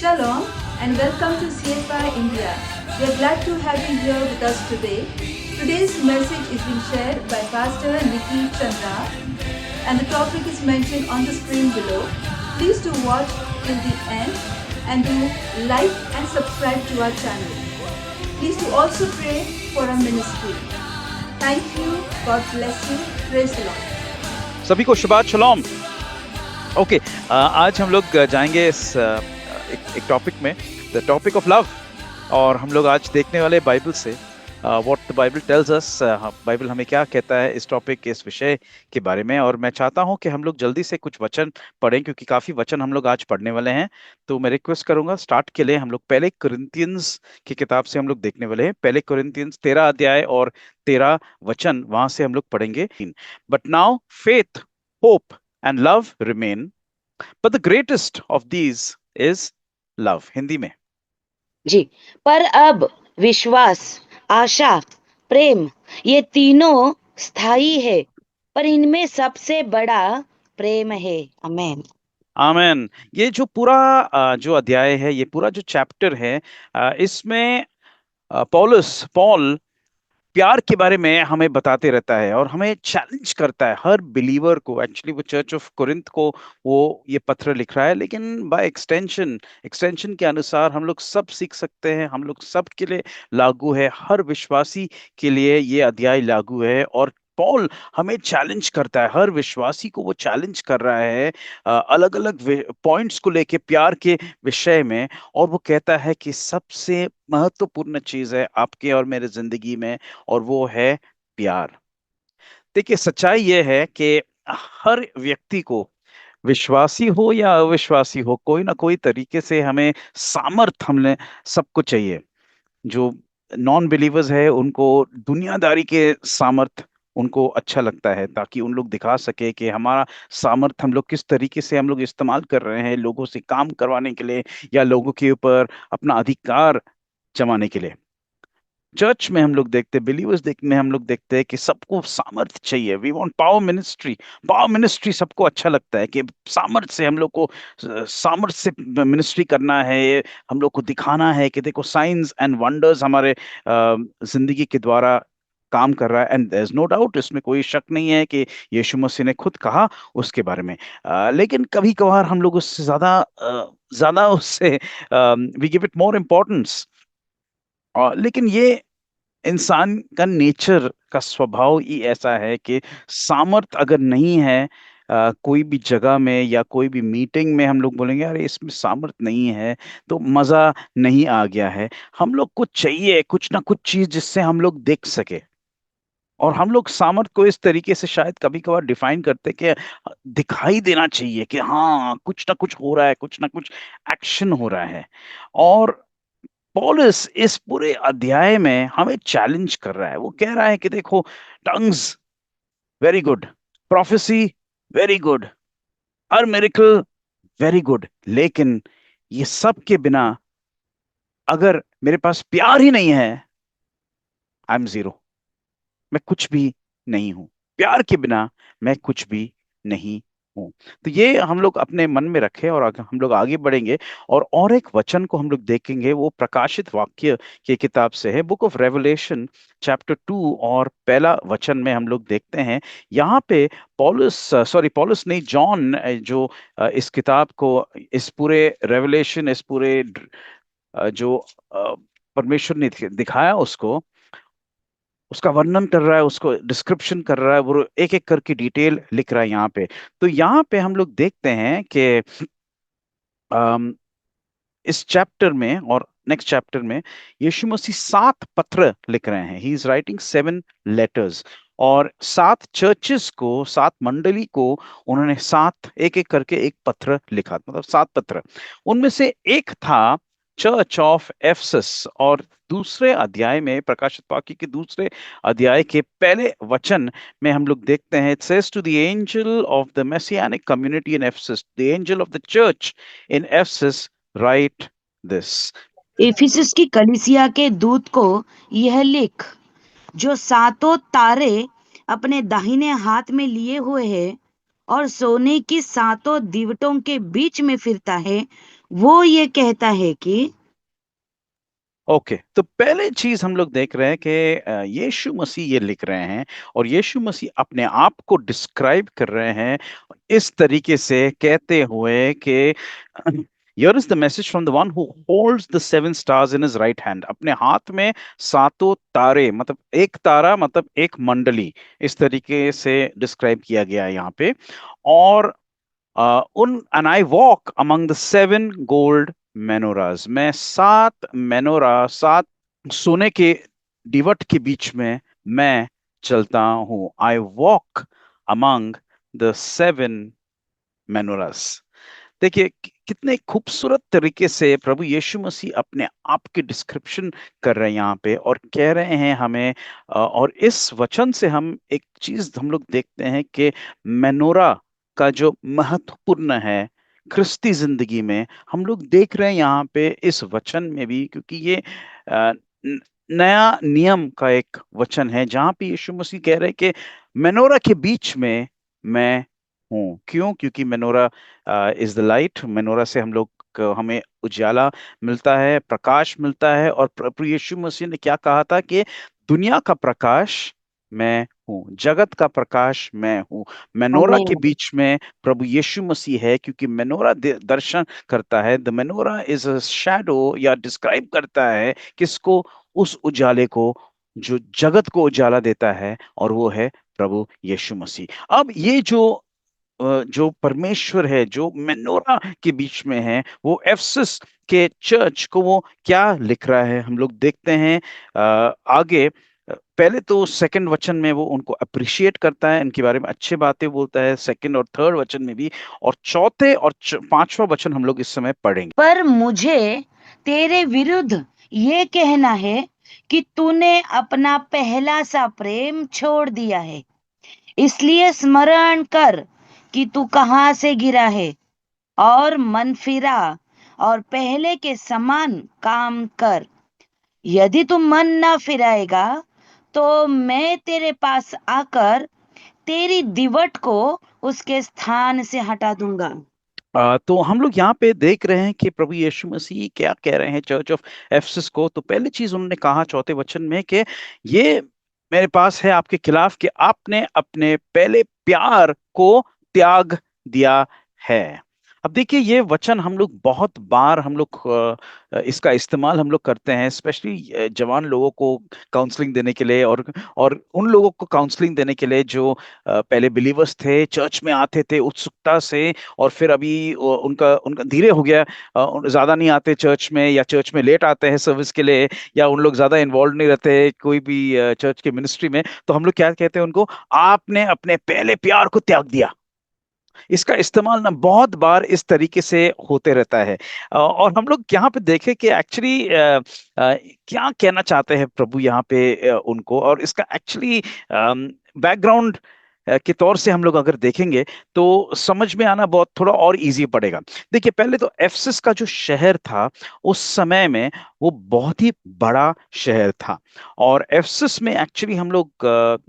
Shalom and welcome to CFI India. We are glad to have you here with us today. Today's message is being shared by Pastor Nikki Chandra and the topic is mentioned on the screen below. Please do watch till the end and do like and subscribe to our channel. Please do also pray for our ministry. Thank you. God bless you. Praise the Lord. सभी को शबात शलोम। Okay, आज हम लोग जाएंगे इस एक topic में, the topic of love. और हम लोग आज देखने वाले बाइबल से what the Bible tells us, Bible हमें क्या कहता है इस टॉपिक, इस विषय के बारे में। और मैं चाहता हूं कि हम लोग जल्दी से कुछ वचन पढ़ें, क्योंकि काफी वचन हम लोग आज पढ़ने वाले हैं। तो मैं रिक्वेस्ट करूंगा, स्टार्ट के लिए हम लोग पहले कुरिन्थियंस की किताब से हम लोग देखने वाले हैं। पहले कुरिन्थियंस 13 अध्याय और 13 वचन वहां से हम लोग पढ़ेंगे। But now faith, hope and love remain, but the greatest of these is love। Hindi में जी। पर अब विश्वास, आशा, प्रेम ये तीनों स्थायी है, पर इनमें सबसे बड़ा प्रेम है। आमेन। आमेन। ये जो पूरा जो अध्याय है, ये पूरा जो चैप्टर है, इसमें पॉल प्यार के बारे में हमें बताते रहता है और हमें चैलेंज करता है हर बिलीवर को। एक्चुअली वो चर्च ऑफ कुरिन्थ को वो ये पत्र लिख रहा है, लेकिन बाय एक्सटेंशन के अनुसार हम लोग सब सीख सकते हैं, हम लोग सब के लिए लागू है, हर विश्वासी के लिए ये अध्याय लागू है। और पॉल हमें चैलेंज करता है, हर विश्वासी को वो चैलेंज कर रहा है अलग अलग पॉइंट्स को लेके प्यार के विषय में। और वो कहता है कि सबसे महत्वपूर्ण चीज है आपके और मेरे जिंदगी में, और वो है प्यार। देखिए, सच्चाई ये है कि हर व्यक्ति को, विश्वासी हो या अविश्वासी हो, कोई ना कोई तरीके से हमें सामर्थ हमने सबको चाहिए। जो नॉन बिलीवर्स है उनको दुनियादारी के सामर्थ उनको अच्छा लगता है, ताकि उन लोग दिखा सके कि हमारा सामर्थ हम लोग किस तरीके से हम लोग इस्तेमाल कर रहे हैं लोगों से काम करवाने के लिए या लोगों के ऊपर अपना अधिकार जमाने के लिए। चर्च में हम लोग देखते हैं, बिलीवर्स में हम लोग देखते हैं कि सबको सामर्थ्य चाहिए। वी वांट पावर मिनिस्ट्री सबको अच्छा लगता है कि सामर्थ्य से हम लोग को सामर्थ्य से मिनिस्ट्री करना है, हम लोग को दिखाना है कि देखो साइंस एंड वंडर्स हमारे जिंदगी के द्वारा काम कर रहा है। And there is no doubt, इसमें कोई शक नहीं है कि यीशु मसीह ने खुद कहा उसके बारे में। लेकिन कभी कभार हम लोग उससे ज्यादा उससे we give it more importance. लेकिन ये इंसान का नेचर का स्वभाव ही ऐसा है कि सामर्थ अगर नहीं है कोई भी जगह में या कोई भी मीटिंग में, हम लोग बोलेंगे अरे इसमें सामर्थ नहीं है तो मजा नहीं आ गया है। हम लोग को चाहिए कुछ ना कुछ चीज जिससे हम लोग देख सके। और हम लोग सामर्थ को इस तरीके से शायद कभी कभार डिफाइन करते कि दिखाई देना चाहिए कि हाँ कुछ ना कुछ हो रहा है, कुछ ना कुछ एक्शन हो रहा है। और पॉलस इस पूरे अध्याय में हमें चैलेंज कर रहा है। वो कह रहा है कि देखो, tongues very good, prophecy very good, हर मिरेकल वेरी गुड, लेकिन ये सब के बिना अगर मेरे पास प्यार ही नहीं है, आई एम जीरो, मैं कुछ भी नहीं हूं। प्यार के बिना मैं कुछ भी नहीं हूं। तो ये हम लोग अपने मन में रखें और हम लोग आगे बढ़ेंगे। और एक वचन को हम लोग देखेंगे, वो प्रकाशित वाक्य की किताब से है, बुक ऑफ रेवलेशन चैप्टर 2 और पहला वचन में हम लोग देखते हैं। यहाँ पे पॉलुस नहीं, जॉन, जो इस किताब को, इस पूरे रेवलेशन, इस पूरे जो परमेश्वर ने दिखाया उसको, उसका वर्णन कर रहा है, उसको डिस्क्रिप्शन कर रहा है, वो एक एक करके डिटेल लिख रहा है यहाँ पे। तो यहाँ पे हम लोग देखते हैं कि अम, इस चैप्टर में और नेक्स्ट चैप्टर में यीशु मसीह 7 पत्र लिख रहे हैं। ही इज राइटिंग 7 लेटर्स, और 7 चर्चेस को, 7 मंडली को उन्होंने 7 एक एक करके एक पत्र लिखा, मतलब 7 पत्र। उनमें से एक था चर्च ऑफ एफसस। और दूसरे अध्याय में, प्रकाशित वाक्य के दूसरे अध्याय के पहले वचन में हम लोग देखते हैं, it says to the angel of the Messianic community in Ephesus, the angel of the church in Ephesus right this. इफिसुस की कलीसिया के दूत को यह लिख, जो सातों तारे अपने दाहिने हाथ में लिए हुए है और सोने की सातों दीवटों के बीच में फिरता है, वो ये कहता है कि ओके, तो पहले चीज हम लोग देख रहे हैं कि यीशु मसीह ये लिख रहे हैं और यीशु मसीह अपने आप को डिस्क्राइब कर रहे हैं इस तरीके से कहते हुए कि Here is the message from the one who holds the seven stars in his right hand. अपने हाथ में सातों तारे, मतलब एक तारा मतलब एक मंडली, इस तरीके से डिस्क्राइब किया गया है यहाँ पे। और and I walk among the seven gold menorahs. मैं सात मेनोरा, सात सोने के डिवट के बीच में मैं चलता हूँ। I walk among the seven menorahs. देखिए कितने खूबसूरत तरीके से प्रभु यीशु मसीह अपने आप की डिस्क्रिप्शन कर रहे हैं यहाँ पे और कह रहे हैं हमें। और इस वचन से हम एक चीज हम लोग देखते हैं कि मेनोरा का जो महत्वपूर्ण है ख्रिस्ती जिंदगी में, हम लोग देख रहे हैं यहाँ पे इस वचन में भी, क्योंकि ये नया नियम का एक वचन है जहाँ पे यीशु मसीह कह रहे हैं कि मेनोरा के बीच में मैं हूँ। क्यों? क्योंकि minora is the light. Minora से हम लोग हमें उजाला मिलता है, प्रकाश मिलता है। और प्रभु यीशु मसीह ने क्या कहा था कि दुनिया का प्रकाश मैं हूँ, जगत का प्रकाश मैं हूँ। मेनोरा के आमीन। बीच में प्रभु यीशु मसीह है, क्योंकि मेनोरा दर्शन करता है। The minora is a shadow, या डिस्क्राइब करता है किसको? उस उजाले को जो जगत को उजाला देता है, और वो है प्रभु यीशु मसीह। अब ये जो परमेश्वर है जो मेनोरा के बीच में है, वो एफसस के चर्च को वो क्या लिख रहा है हम लोग देखते हैं आगे। पहले तो सेकंड वचन में वो उनको अप्रिशिएट करता है, इनके बारे में अच्छी बातें बोलता है, सेकंड और थर्ड वचन में भी। और चौथे और पांचवा वचन हम लोग इस समय पढ़ेंगे। पर मुझे तेरे विरुद्ध ये कहना है कि तूने अपना पहला सा प्रेम छोड़ दिया है। इसलिए स्मरण कर कि तू कहाँ से गिरा है और मन फिरा और पहले के समान काम कर। यदि तू मन ना फिराएगा तो मैं तेरे पास आकर तेरी दिवट को उसके स्थान से हटा दूंगा। तो हम लोग यहाँ पे देख रहे हैं कि प्रभु यीशु मसीह क्या कह रहे हैं चर्च ऑफ एफेसस को। तो पहली चीज उन्होंने कहा चौथे वचन में कि ये मेरे पास है आपके खिलाफ कि आपने अपने पहले प्यार को त्याग दिया है। अब देखिए ये वचन हम लोग बहुत बार हम लोग इसका इस्तेमाल हम लोग करते हैं, स्पेशली जवान लोगों को काउंसलिंग देने के लिए, और उन लोगों को काउंसलिंग देने के लिए जो पहले बिलीवर्स थे, चर्च में आते थे उत्सुकता से, और फिर अभी उनका उनका धीरे हो गया, ज्यादा नहीं आते चर्च में, या चर्च में लेट आते हैं सर्विस के लिए, या उन लोग ज्यादा इन्वॉल्व नहीं रहते कोई भी चर्च के मिनिस्ट्री में। तो हम लोग क्या कहते हैं उनको? आपने अपने पहले प्यार को त्याग दिया। इसका इस्तेमाल ना बहुत बार इस तरीके से होते रहता है। और हम लोग यहाँ पे देखें कि एक्चुअली क्या कहना चाहते हैं प्रभु यहाँ पे उनको, और इसका एक्चुअली बैकग्राउंड के तौर से हम लोग अगर देखेंगे तो समझ में आना बहुत थोड़ा और इजी पड़ेगा। देखिए पहले तो एफेसस का जो शहर था उस समय में, वो बहुत ही बड़ा शहर था। और एफेसस में एक्चुअली हम लोग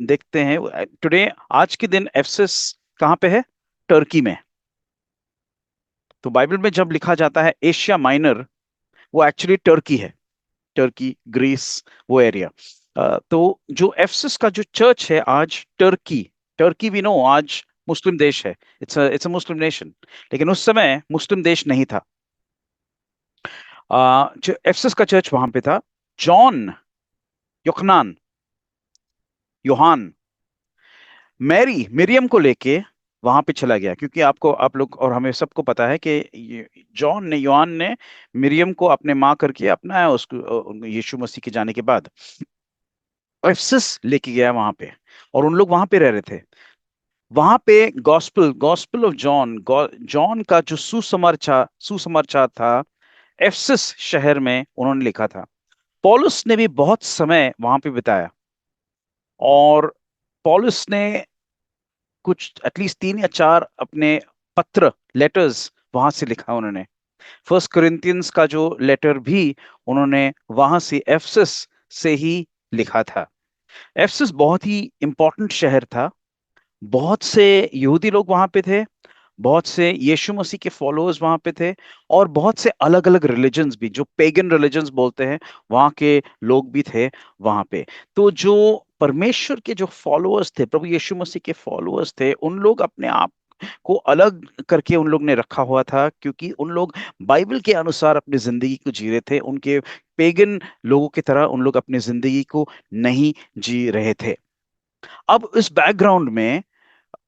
देखते हैं टुडे, आज के दिन एफेसस कहाँ पे है? टर्की में। तो बाइबल में जब लिखा जाता है एशिया माइनर, वो एक्चुअली टर्की है। टर्की, ग्रीस, वो एरिया। तो जो एफेसस का जो चर्च है आज, टर्की, टर्की वी नो आज मुस्लिम देश है, इट्स अ मुस्लिम नेशन। लेकिन उस समय मुस्लिम देश नहीं था। जो एफेसस का चर्च वहां पे था, जॉन, योखनान, योहान, मैरी, मिरियम को लेके वहां पे चला गया, क्योंकि आप लोग और हमें सबको पता है कि जॉन ने, योहान ने मिरियम को अपने माँ करके अपनाया उसको यीशु मसीह के जाने के बाद। एफेसस लेके गया वहां पे, और उन लोग वहां पे रह रहे थे। वहां पे gospel gospel of John, John का जो सुसमाचार था, एफेसस शहर में उन्होंने लिखा था। पौलुस ने भी बहुत समय वहां पे बिताया, और पौलुस ने कुछ एटलीस्ट 3 या 4 अपने पत्र, लेटर्स वहां से लिखा उन्होंने। फर्स्ट कोरिंथियंस का जो लेटर भी उन्होंने वहां से, एफेसस से ही लिखा था। एफेसस बहुत ही इंपॉर्टेंट शहर था। बहुत से यहूदी लोग वहां पे थे, बहुत से यीशु मसीह के फॉलोअर्स वहां पे थे, और बहुत से अलग अलग रिलीजन्स भी, जो पेगन रिलीजन्स बोलते हैं, वहां के लोग भी थे वहां पे। तो जो परमेश्वर के जो फॉलोअर्स थे, प्रभु यीशु मसीह के फॉलोअर्स थे, उन लोग अपने आप को अलग करके उन लोग ने रखा हुआ था, क्योंकि उन लोग बाइबल के अनुसार अपनी जिंदगी को जी रहे थे। उनके पेगन लोगों की तरह उन लोग अपनी जिंदगी को नहीं जी रहे थे। अब इस बैकग्राउंड में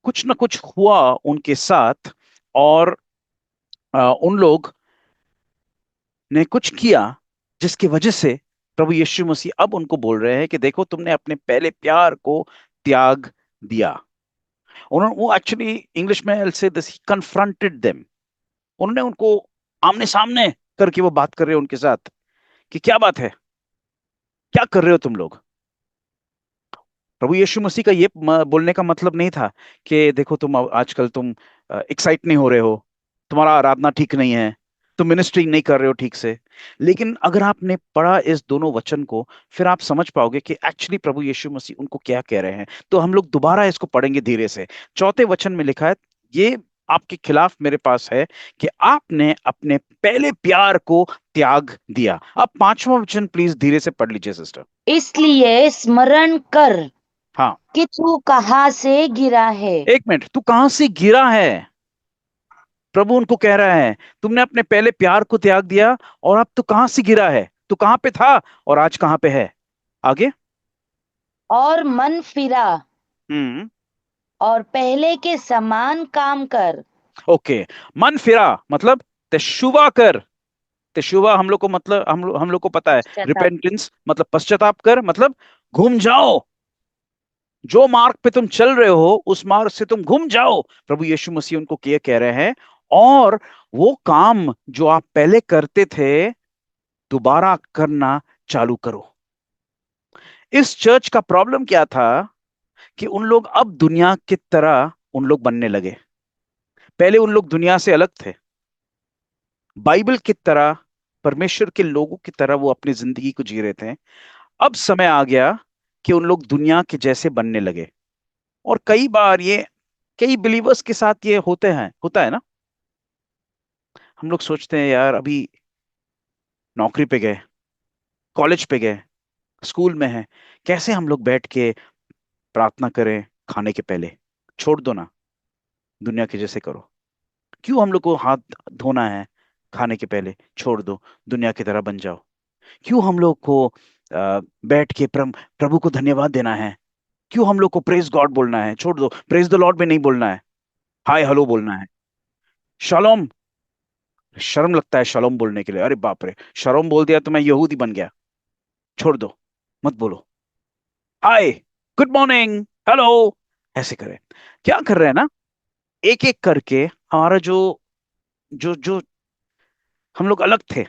कुछ ना कुछ हुआ उनके साथ, और उन लोग ने कुछ किया जिसकी वजह से प्रभु यीशु मसीह अब उनको बोल रहे हैं कि देखो, तुमने अपने पहले प्यार को त्याग दिया। उन्होंने, वो एक्चुअली इंग्लिश में से दिस, ही कन्फ्रंटेड देम। उन्होंने उनको आमने सामने करके वो बात कर रहे हैं उनके साथ कि क्या बात है, क्या कर रहे हो तुम लोग। प्रभु यीशु मसीह का ये बोलने का मतलब नहीं था कि देखो, तुम आजकल तुम एक्साइट नहीं हो रहे हो, तुम्हारा आराधना ठीक नहीं है, तुम मिनिस्ट्री नहीं कर रहे हो ठीक से। लेकिन अगर आपने पढ़ा इस दोनों वचन को, फिर आप समझ पाओगे कि एक्चुअली प्रभु यीशु मसीह उनको क्या कह रहे हैं। तो हम लोग दोबारा इसको पढ़ेंगे धीरे से। चौथे वचन में लिखा है, ये आपके खिलाफ मेरे पास है कि आपने अपने पहले प्यार को त्याग दिया। अब पांचवा वचन प्लीज धीरे से पढ़ लीजिए सिस्टर। इसलिए स्मरण कर हाँ, कि तू कहाँ से गिरा है। एक मिनट, तू कहां से गिरा है? प्रभु उनको कह रहा है, तुमने अपने पहले प्यार को त्याग दिया, और अब तू कहां से गिरा है? तू कहां पे था और आज कहां पे है? आगे। और मन फिरा हम्म। और पहले के समान काम कर। ओके, मन फिरा मतलब तशुवा कर। तशुवा हम लोग को मतलब, हम लोग को पता है, पश्चाताप। रिपेंटेंस मतलब पश्चाताप कर, मतलब घूम जाओ। जो मार्ग पे तुम चल रहे हो उस मार्ग से तुम घूम जाओ। प्रभु यीशु मसीह उनको ये कह रहे हैं, और वो काम जो आप पहले करते थे दोबारा करना चालू करो। इस चर्च का प्रॉब्लम क्या था कि उन लोग अब दुनिया की तरह उन लोग बनने लगे। पहले उन लोग दुनिया से अलग थे, बाइबल की तरह, परमेश्वर के लोगों की तरह वो अपनी जिंदगी को जी रहे थे। अब समय आ गया कि उन लोग दुनिया के जैसे बनने लगे। और कई बार ये कई बिलीवर्स के साथ ये होता है ना। हम लोग सोचते हैं यार, अभी नौकरी पे गए, कॉलेज पे गए, स्कूल में हैं, कैसे हम लोग बैठ के प्रार्थना करें खाने के पहले? छोड़ दो ना, दुनिया के जैसे करो। क्यों हम लोग को हाथ धोना है खाने के पहले? छोड़ दो, दुनिया की तरह बन जाओ। क्यों हम लोग को बैठ के प्रभु को धन्यवाद देना है? क्यों हम लोग को प्रेज गॉड बोलना है? छोड़ दो, प्रेज द लॉर्ड में नहीं बोलना है, हाय हेलो बोलना है। शालोम, शर्म लगता है शालोम बोलने के लिए। अरे बाप रे, शालोम बोल दिया तो मैं यहूदी बन गया। छोड़ दो, मत बोलो। हाय, गुड मॉर्निंग, हेलो, ऐसे करें। क्या कर रहे हैं ना, एक एक करके हमारा जो जो जो हम लोग अलग थे,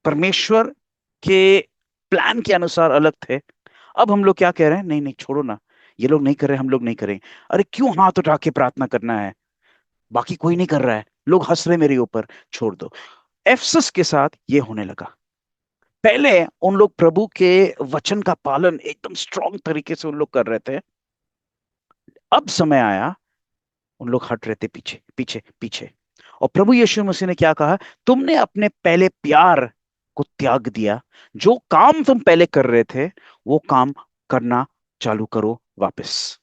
परमेश्वर के प्लान के अनुसार अलग थे। अब हम लोग क्या कह रहे हैं, नहीं नहीं छोड़ो ना, ये लोग नहीं कर रहे, हम लोग नहीं करें। अरे क्यों हाथ उठा के प्रार्थना करना है? बाकी कोई नहीं कर रहा है, लोग हंस रहे मेरे ऊपर, छोड़ दो। एफसस के साथ ये होने लगा। पहले उन लोग प्रभु के वचन का पालन एकदम स्ट्रांग तरीके से उन लोग कर रहे थे। अब समय आया, उन लोग हट रहे थे पीछे पीछे पीछे। और प्रभु यीशु मसीह ने क्या कहा, तुमने अपने पहले प्यार को त्याग दिया। जो काम तुम पहले कर रहे थे वो काम करना चालू करो वापस।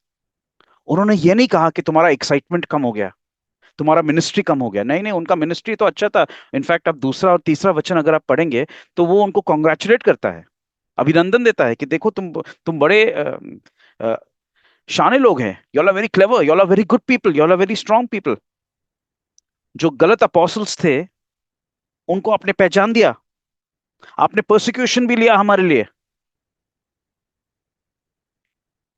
उन्होंने ये नहीं कहा कि तुम्हारा एक्साइटमेंट कम हो गया, तुम्हारा मिनिस्ट्री कम हो गया। नहीं नहीं, उनका मिनिस्ट्री तो अच्छा था। इनफैक्ट अब दूसरा और तीसरा वचन अगर आप पढ़ेंगे तो वो उनको कॉन्ग्रेचुलेट करता है, अभिनंदन देता है कि देखो, तुम बड़े अ, शाने लोग हैं, you are very clever, you are very good people, you are very strong people. जो गलत अपोस्टल्स थे उनको आपने पहचान दिया, आपने परसिक्यूशन भी लिया हमारे लिए,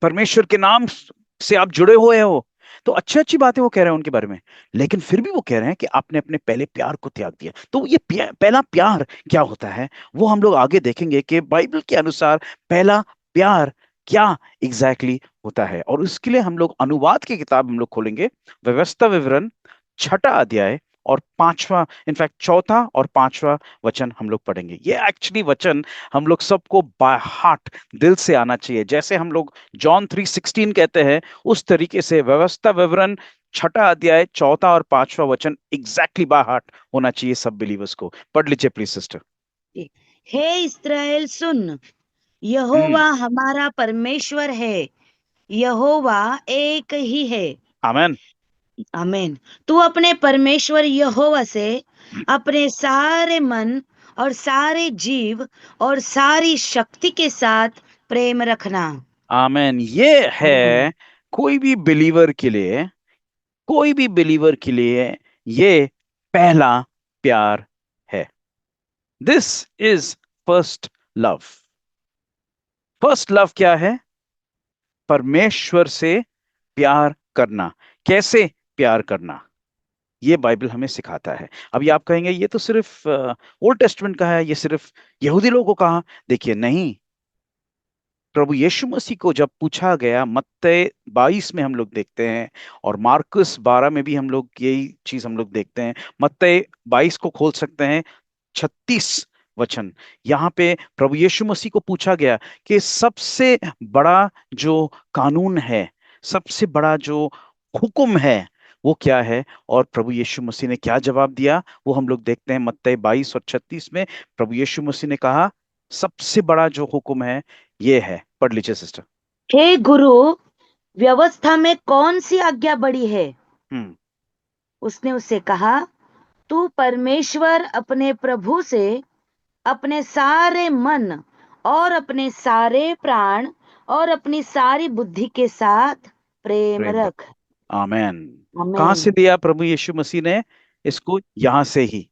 परमेश्वर के नाम से आप जुड़े हुए हो। तो अच्छी अच्छी बातें वो कह रहे हैं उनके बारे में। लेकिन फिर भी वो कह रहे हैं कि आपने अपने पहले प्यार को त्याग दिया। तो ये पहला प्यार क्या होता है वो हम लोग आगे देखेंगे कि बाइबल के अनुसार पहला प्यार क्या एग्जैक्टली होता है। और उसके लिए हम लोग अनुवाद की किताब हम लोग खोलेंगे, व्यवस्था विवरण, छठा अध्याय और पांचवा, इनफैक्ट चौथा और पांचवा वचन हम लोग पढ़ेंगे। ये एक्चुअली वचन हम लोग सबको बाय हार्ट, दिल से आना चाहिए। जैसे हम लोग जॉन 3:16 कहते हैं, उस तरीके से व्यवस्था विवरण छठा अध्याय, चौथा और पांचवा वचन एग्जैक्टली बाय हार्ट होना चाहिए सब बिलीवर्स को। पढ़ लीजिए प्लीज सिस्टर। हे इस्राएल सुन, हम्म। यहोवा हमारा परमेश्वर है, यहोवा एक ही है। आमेन। आमीन। तू अपने परमेश्वर यहोवा से अपने सारे मन और सारे जीव और सारी शक्ति के साथ प्रेम रखना। आमेन। ये आमीन। है कोई भी बिलीवर के लिए, कोई भी बिलीवर के लिए ये पहला प्यार है। This is first love. First love क्या है? परमेश्वर से प्यार करना। कैसे प्यार करना, ये बाइबल हमें सिखाता है। अभी आप कहेंगे ये तो सिर्फ ओल्ड टेस्टमेंट का है, ये सिर्फ यहूदी लोगों को कहा। देखिए नहीं, प्रभु यीशु मसीह को जब पूछा गया, मत्ती 22 में हम लोग देखते हैं, और मार्कुस 12 में भी हम लोग यही चीज हम लोग देखते हैं। मत्ती 22 को खोल सकते हैं, 36 वचन। यहाँ पे प्रभु यीशु मसीह को पूछा गया कि सबसे बड़ा जो कानून है, सबसे बड़ा जो हुक्म है, वो क्या है? और प्रभु यीशु मसीह ने क्या जवाब दिया, वो हम लोग देखते हैं मत्ती 22 और 36 में। प्रभु यीशु मसीह ने कहा सबसे बड़ा जो हुक्म है ये है। पढ़ लीजिए सिस्टर। हे गुरु, व्यवस्था में कौन सी आज्ञा बड़ी है? हम्म। उसने उससे कहा, तू परमेश्वर अपने प्रभु से अपने सारे मन और अपने सारे प्राण और अपनी सारी बुद्धि के साथ प्रेम प्रेम रख। रख। आमेन। कहां आमीन। से दिया प्रभु यीशु मसीह ने इसको? यहां से ही,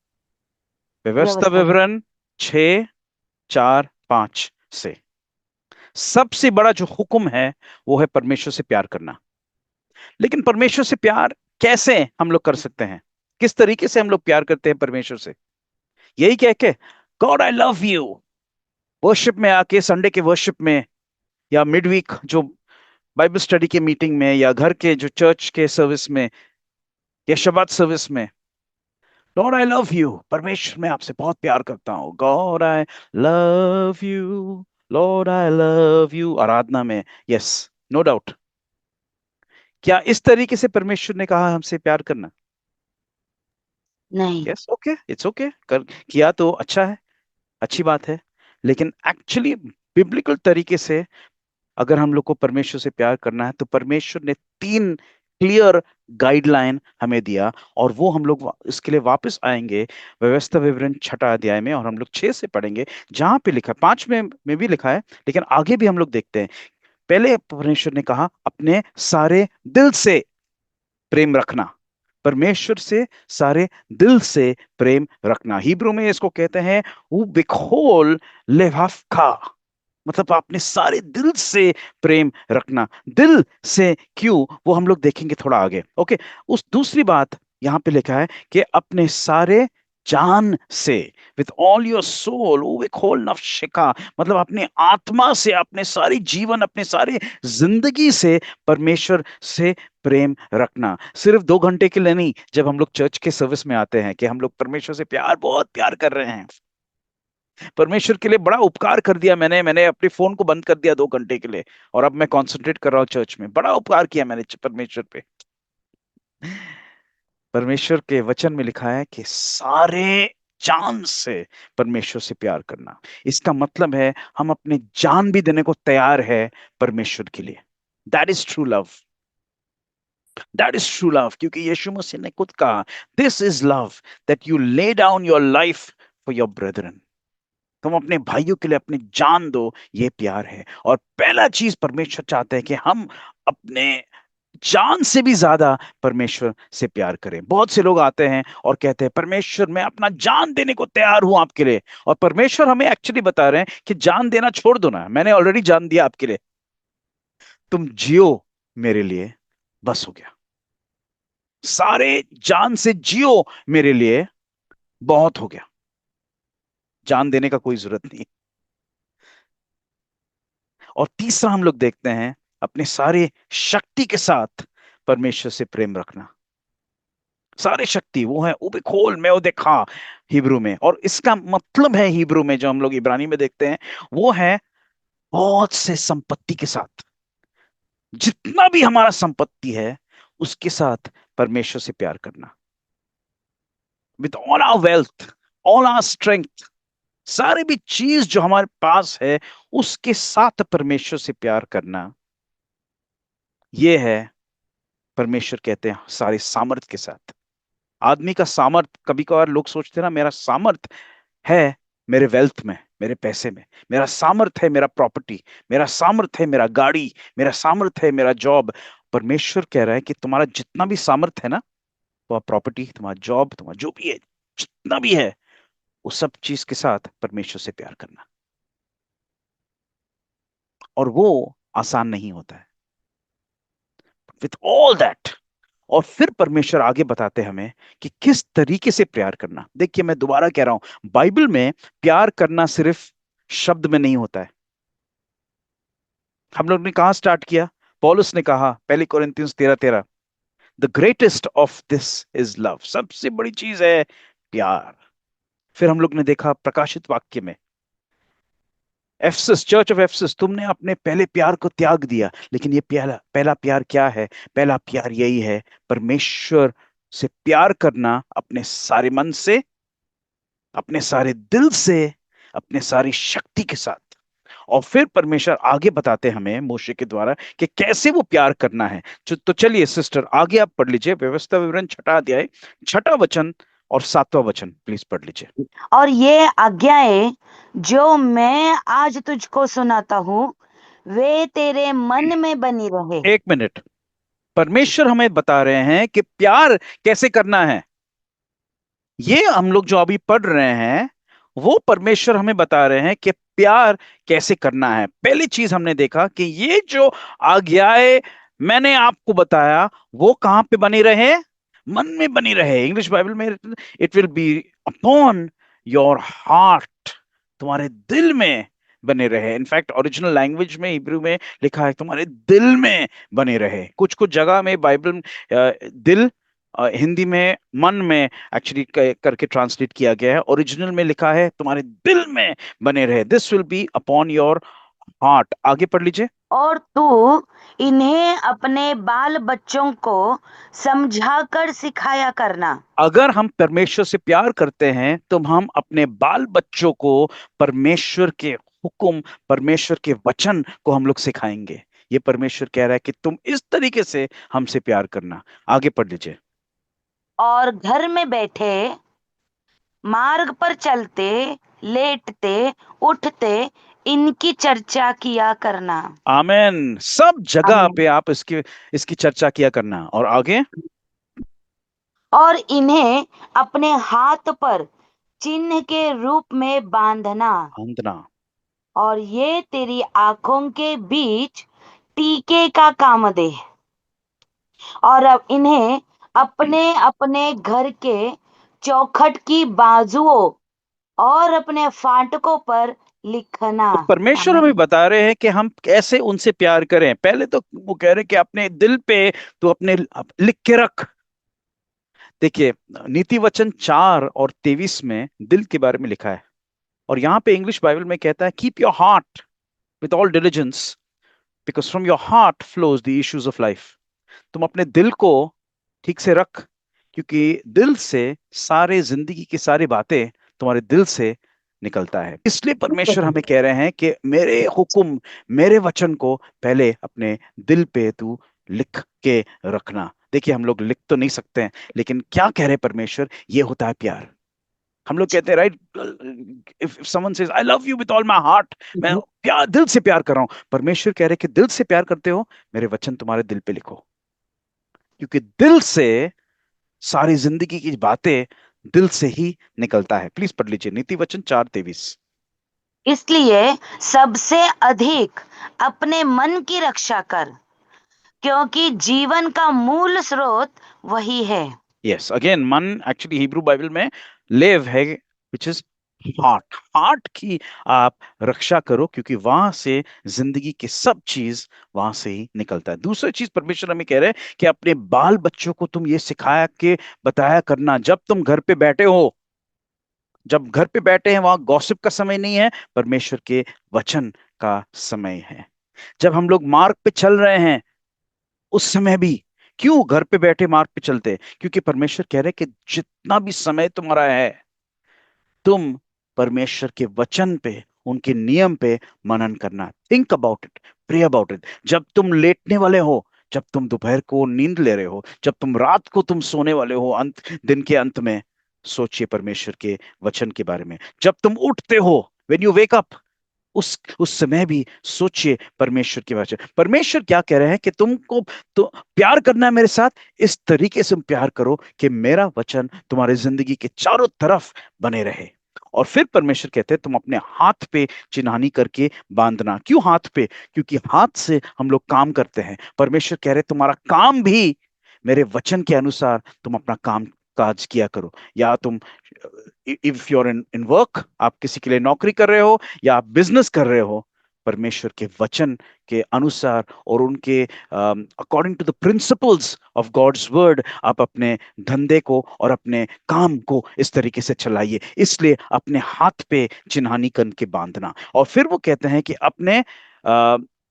व्यवस्था व्यवस्था में। विवरण 6, 4, 5 से। सबसे बड़ा जो हुक्म है वो है परमेश्वर से प्यार करना। लेकिन परमेश्वर से प्यार कैसे हम लोग कर सकते हैं? किस तरीके से हम लोग प्यार करते हैं परमेश्वर से? यही कह के God I love you, worship में आके, संडे के वर्शिप में, या मिड वीक जो बाइबल स्टडी के मीटिंग में, या घर के जो चर्च के सर्विस में, या शबात सर्विस में, लॉर्ड आई लव यू, परमेश्वर मैं आपसे बहुत प्यार करता हूँ, God I love you, Lord I love you, आराधना में। Yes, no doubt. क्या इस तरीके से परमेश्वर ने कहा हमसे प्यार करना? नहीं। यस, ओके, इट्स ओके, कर किया तो अच्छा है, अच्छी बात है। लेकिन एक्चुअली बिब्लिकल तरीके से अगर हम लोग को परमेश्वर से प्यार करना है, तो परमेश्वर ने 3 क्लियर गाइडलाइन हमें दिया, और वो हम लोग इसके लिए वापस आएंगे व्यवस्था विवरण 6 अध्याय में, और हम लोग 6 से पढ़ेंगे, जहां पे लिखा है, 5 में भी लिखा है, लेकिन आगे भी हम लोग देखते हैं। पहले परमेश्वर ने कहा अपने सारे दिल से प्रेम रखना। परमेश्वर से सारे दिल से प्रेम रखना, हिब्रू में इसको कहते हैं वो बिखोल लेवाफका, मतलब अपने सारे दिल से प्रेम रखना। दिल से क्यों, वो हम लोग देखेंगे थोड़ा आगे। ओके, उस दूसरी बात यहां पे लिखा है कि अपने सारे जान से, विथ ऑल योर सोल, वो विखोल नफ्शिका, मतलब अपने आत्मा से, अपने सारी जीवन, अपने सारे जिंदगी से परमेश्वर से प्रेम रखना। सिर्फ 2 घंटे के लिए नहीं, जब हम लोग चर्च के सर्विस में आते हैं, कि हम लोग परमेश्वर से प्यार, बहुत प्यार कर रहे हैं, परमेश्वर के लिए बड़ा उपकार कर दिया मैंने मैंने अपने फोन को बंद कर दिया 2 घंटे के लिए, और अब मैं कंसंट्रेट कर रहा हूँ चर्च में, बड़ा उपकार किया मैंने परमेश्वर पे। परमेश्वर के वचन में लिखा है कि सारे जान से परमेश्वर से प्यार करना, इसका मतलब है हम अपने जान भी देने को तैयार है परमेश्वर के लिए। That is true love, that is true love, क्योंकि यीशु मसीह ने खुद कहा, this is love, that you lay down your life for your Brethren. तुम अपने भाइयों के लिए अपनी जान दो, ये प्यार है। और पहला चीज परमेश्वर चाहते हैं कि हम अपने जान से भी ज्यादा परमेश्वर से प्यार करें। बहुत से लोग आते हैं और कहते हैं परमेश्वर मैं अपना जान देने को तैयार हूं आपके लिए, और परमेश्वर हमें एक्चुअली बता रहे हैं कि जान देना छोड़ दो ना, मैंने ऑलरेडी जान दिया आपके लिए, तुम जियो मेरे लिए, बस हो गया। सारे जान से जियो मेरे लिए, बहुत हो गया, जान देने का कोई जरूरत नहीं। और तीसरा हम लोग देखते हैं अपने सारे शक्ति के साथ परमेश्वर से प्रेम रखना। सारे शक्ति वो है उबिखोल में वो देखा हिब्रू में, और इसका मतलब है हिब्रू में जो हम लोग इब्रानी में देखते हैं, वो है बहुत से संपत्ति के साथ। जितना भी हमारा संपत्ति है उसके साथ परमेश्वर से प्यार करना। With all our wealth, all our strength, सारी भी चीज जो हमारे पास है उसके साथ परमेश्वर से प्यार करना, ये है परमेश्वर कहते हैं सारे सामर्थ के साथ। आदमी का सामर्थ, कभी कभार लोग सोचते हैं ना, मेरा सामर्थ है मेरे वेल्थ में, मेरे पैसे में, मेरा सामर्थ है मेरा प्रॉपर्टी, मेरा सामर्थ है मेरा गाड़ी, मेरा सामर्थ है मेरा जॉब। परमेश्वर कह रहा है कि तुम्हारा जितना भी सामर्थ है ना, तुम्हारा प्रॉपर्टी, तुम्हारा जॉब, तुम्हारा जो भी है, जितना भी है, उस सब चीज के साथ परमेश्वर से प्यार करना। और वो आसान नहीं होता है। विथ ऑल दैट, और फिर परमेश्वर आगे बताते हैं हमें कि किस तरीके से प्यार करना। देखिए, मैं दोबारा कह रहा हूं, बाइबल में प्यार करना सिर्फ शब्द में नहीं होता है। हम लोग ने कहा स्टार्ट किया, पौलुस ने कहा पहली कोरिन्थियंस 13:13, the greatest of this is love, सबसे बड़ी चीज है प्यार। फिर हम लोग ने देखा प्रकाशित वाक्य में, एफसस, चर्च ऑफ एफसस, तुमने अपने पहले प्यार को त्याग दिया। लेकिन ये पहला पहला प्यार क्या है? पहला प्यार यही है, परमेश्वर से प्यार करना, अपने सारे मन से, अपने सारे दिल से, अपने सारी शक्ति के साथ। और फिर परमेश्वर आगे बताते हैं हमें मोशे के द्वारा कि कैसे वो प्यार करना है। तो चलिए सिस्टर, आगे आप पढ़ लीजिए, व्यवस्था विवरण 6 अध्याय 6 वचन और 7वां वचन प्लीज पढ़ लीजिए। और ये आज्ञाएं जो मैं आज तुझको सुनाता हूँ, वे तेरे मन में बनी रहे। एक मिनट, परमेश्वर हमें बता रहे हैं कि प्यार कैसे करना है। ये हम लोग जो अभी पढ़ रहे हैं, वो परमेश्वर हमें बता रहे हैं कि प्यार कैसे करना है। पहली चीज हमने देखा कि ये जो आज्ञाएं मैंने आपको बताया, वो कहां पे बनी रहे? मन में बनी रहे। इंग्लिश बाइबल में it will be upon your heart, तुम्हारे दिल में बने रहे। इनफैक्ट ओरिजिनल लैंग्वेज में, हिब्रू में लिखा है तुम्हारे दिल में बने रहे। कुछ कुछ जगह में बाइबल दिल, हिंदी में मन में एक्चुअली करके ट्रांसलेट किया गया है। ओरिजिनल में लिखा है तुम्हारे दिल में बने रहे, this will be upon your heart. आगे पढ़ लीजिए। और तू इन्हें अपने बाल बच्चों को समझाकर सिखाया करना। अगर हम परमेश्वर से प्यार करते हैं तो हम अपने बाल बच्चों को परमेश्वर के हुक्म, परमेश्वर के वचन को हम लोग सिखाएंगे। ये परमेश्वर कह रहा है कि तुम इस तरीके से हमसे प्यार करना। आगे पढ़ लीजिए। और घर में बैठे, मार्ग पर चलते, लेटते, उठते, इनकी चर्चा किया करना। आमेन। सब जगह आमीन। पे आप इसकी इसकी चर्चा किया करना। और आगे, और इन्हें अपने हाथ पर चिन्ह के रूप में बांधना, वंदना। और ये तेरी आंखों के बीच टीके का काम दे। और अब इन्हें अपने अपने घर के चौखट की बाजुओं और अपने फाटकों पर लिखना। तो परमेश्वर हमें आमीन। बता रहे हैं कि हम कैसे उनसे प्यार करें। पहले तो वो कह रहे हैं कि अपने दिल पे तो अपने लिख के रख। देखिए, नीति वचन 4:23 में दिल के बारे में लिखा है, और यहाँ पे इंग्लिश बाइबल में कहता है keep your heart with all diligence because from your heart flows the issues of life. तुम अपने दिल को ठीक से रख, क्योंकि दिल से सारे जिंदगी की सारी बातें तुम्हारे दिल से निकलता है। इसलिए परमेश्वर हमें कह रहे हैं कि मेरे हुक्म, मेरे वचन को पहले अपने दिल पे तू लिख के रखना। देखिए, हम लोग लिख तो नहीं सकते हैं, लेकिन क्या कह रहे हैं परमेश्वर? ये होता है प्यार। हम लोग कहते हैं right, if someone says I love you with all my heart, मैं प्यार, दिल से प्यार कर रहा हूं। परमेश्वर कह रहे हैं कि दिल से प्यार करते हो, मेरे वचन तुम्हारे दिल पे लिखो, क्योंकि दिल से सारी जिंदगी की बातें दिल से ही निकलता है। प्लीज पढ़ लीजिए नीति वचन 4:23। इसलिए सबसे अधिक अपने मन की रक्षा कर, क्योंकि जीवन का मूल स्रोत वही है। यस, अगेन मन एक्चुअली हिब्रू बाइबल में लेव है, विच इज हार्ट। हार्ट की आप रक्षा करो, क्योंकि वहां से जिंदगी की सब चीज वहां से ही निकलता है। दूसरी चीज परमेश्वर हमें कह रहे हैं कि अपने बाल बच्चों को तुम ये सिखाया के बताया करना, जब तुम घर पे बैठे हो, जब घर पे बैठे हैं, वहां गॉसिप का समय नहीं है, परमेश्वर के वचन का समय है। जब हम लोग मार्ग पे चल रहे हैं, उस समय भी, क्यों घर पे बैठे मार्ग पे चलते? क्योंकि परमेश्वर कह रहे हैं कि जितना भी समय तुम्हारा है, तुम परमेश्वर के वचन पे, उनके नियम पे मनन करना। Think about it, pray about it. जब तुम लेटने वाले हो, जब तुम दोपहर को नींद ले रहे हो, जब तुम रात को तुम सोने वाले हो, दिन के अंत में सोचिए परमेश्वर के वचन के बारे में। जब तुम उठते हो, व्हेन यू वेक अप, उस समय भी सोचिए परमेश्वर के वचन। परमेश्वर क्या कह रहे हैं कि तुमको तो प्यार करना है मेरे साथ, इस तरीके से तुम प्यार करो कि मेरा वचन तुम्हारी जिंदगी के चारों तरफ बने रहे। और फिर परमेश्वर कहते हैं तुम अपने हाथ पे चिन्हानी करके बांधना। क्यों हाथ पे? क्योंकि हाथ से हम लोग काम करते हैं। परमेश्वर कह रहे तुम्हारा काम भी मेरे वचन के अनुसार तुम अपना काम काज किया करो। या तुम, इफ यूर इन वर्क, आप किसी के लिए नौकरी कर रहे हो या आप बिजनेस कर रहे हो, परमेश्वर के वचन के अनुसार और उनके according to the principles of God's word आप अपने धंधे को और अपने काम को इस तरीके से चलाइए। इसलिए अपने हाथ पे चिन्हानी करके बांधना। और फिर वो कहते हैं कि अपने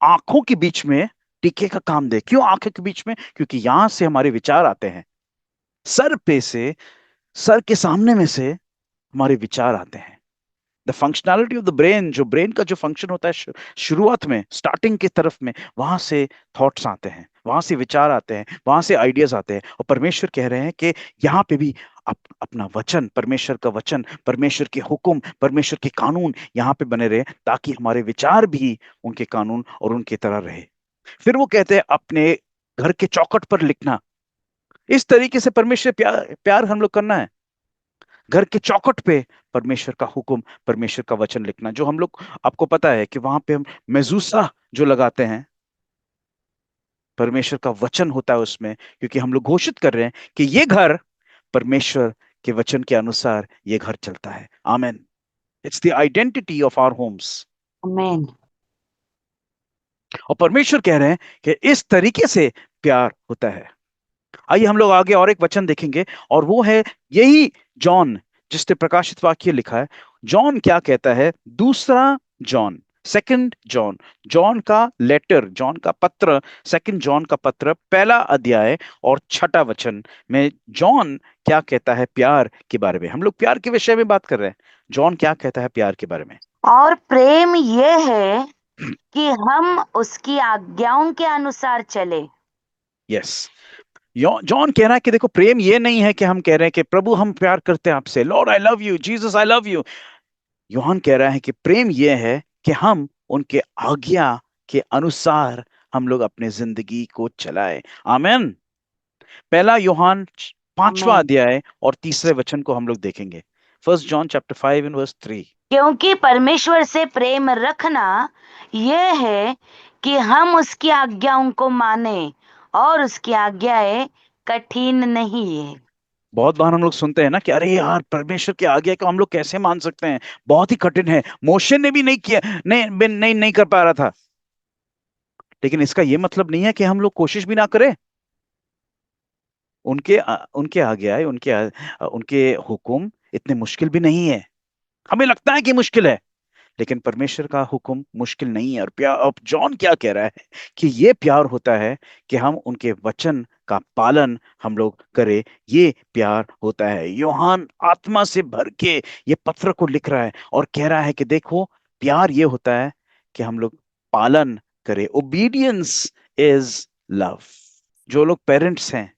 आंखों के बीच में टीके का काम दे। क्यों आंखों के बीच में? क्योंकि यहां से हमारे विचार आते हैं। सर पे से, सर के सामने में से हमारे विचार आते हैं। The functionality of the brain, जो ब्रेन का जो फंक्शन होता है शुरुआत में, स्टार्टिंग की तरफ में, वहां से थॉट्स आते हैं, वहां से विचार आते हैं, वहां से आइडियाज आते हैं। और परमेश्वर कह रहे हैं कि यहाँ पे भी अपना वचन, परमेश्वर का वचन, परमेश्वर के हुक्म, परमेश्वर के कानून यहाँ पे बने रहे, ताकि हमारे विचार भी उनके कानून और उनके तरह रहे। फिर वो कहते हैं अपने घर के चौखट पर लिखना। इस तरीके से परमेश्वर प्यार हम लोग करना है। घर के चौखट पे परमेश्वर का हुक्म, परमेश्वर का वचन लिखना। जो हम लोग, आपको पता है कि वहां पे हम मेजूसा जो लगाते हैं, परमेश्वर का वचन होता है उसमें, क्योंकि हम लोग घोषित कर रहे हैं कि ये घर परमेश्वर के वचन के अनुसार ये घर चलता है। Amen. It's the identity of our homes. Amen. और परमेश्वर कह रहे हैं कि इस तरीके से प्यार होता है। आइए हम लोग आगे और एक वचन देखेंगे, और वो है यही जॉन जिसने प्रकाशित वाक्य लिखा है। जॉन क्या कहता है? दूसरा जॉन, सेकंड जॉन, जॉन का लेटर, जॉन का पत्र, सेकंड जॉन का पत्र, पहला अध्याय और छठा वचन में जॉन क्या कहता है प्यार के बारे में। हम लोग प्यार के विषय में बात कर रहे हैं। जॉन क्या कहता है प्यार के बारे में? और प्रेम ये है कि हम उसकी आज्ञाओं के अनुसार चले। यस, जॉन कह रहा है कि देखो, प्रेम ये नहीं है कि हम कह रहे हैं कि प्रभु हम प्यार करते हैं आपसे, Lord I love you, Jesus I love you. यूहन्ना कह रहा है कि प्रेम यह है कि हम उनके आज्ञा के अनुसार हम लोग अपने जिंदगी को चलाए। आमेन। पहला यूहन्ना 5वां आमेन। अध्याय और तीसरे वचन को हम लोग देखेंगे। First John chapter 5 and verse 3। क्योंकि परमेश्वर से प्रेम रखना यह है कि हम उसकी आज्ञाओं को माने, और उसकी आज्ञाएं कठिन नहीं है। बहुत बार हम लोग सुनते हैं ना कि अरे यार, परमेश्वर की आज्ञा को हम लोग कैसे मान सकते हैं, बहुत ही कठिन है, मोशे ने भी नहीं किया, नहीं कर पा रहा था। लेकिन इसका यह मतलब नहीं है कि हम लोग कोशिश भी ना करें। उनके आज्ञाएं, उनके हुक्म इतने मुश्किल भी नहीं है। हमें लगता है कि मुश्किल है, लेकिन परमेश्वर का हुक्म मुश्किल नहीं है। और प्यार, अब जॉन क्या कह रहा है कि ये प्यार होता है कि हम उनके वचन का पालन हम लोग करें। ये प्यार होता है। यूहन्ना आत्मा से भर के ये पत्र को लिख रहा है और कह रहा है कि देखो, प्यार ये होता है कि हम लोग पालन करें। Obedience is love. जो लोग पेरेंट्स हैं,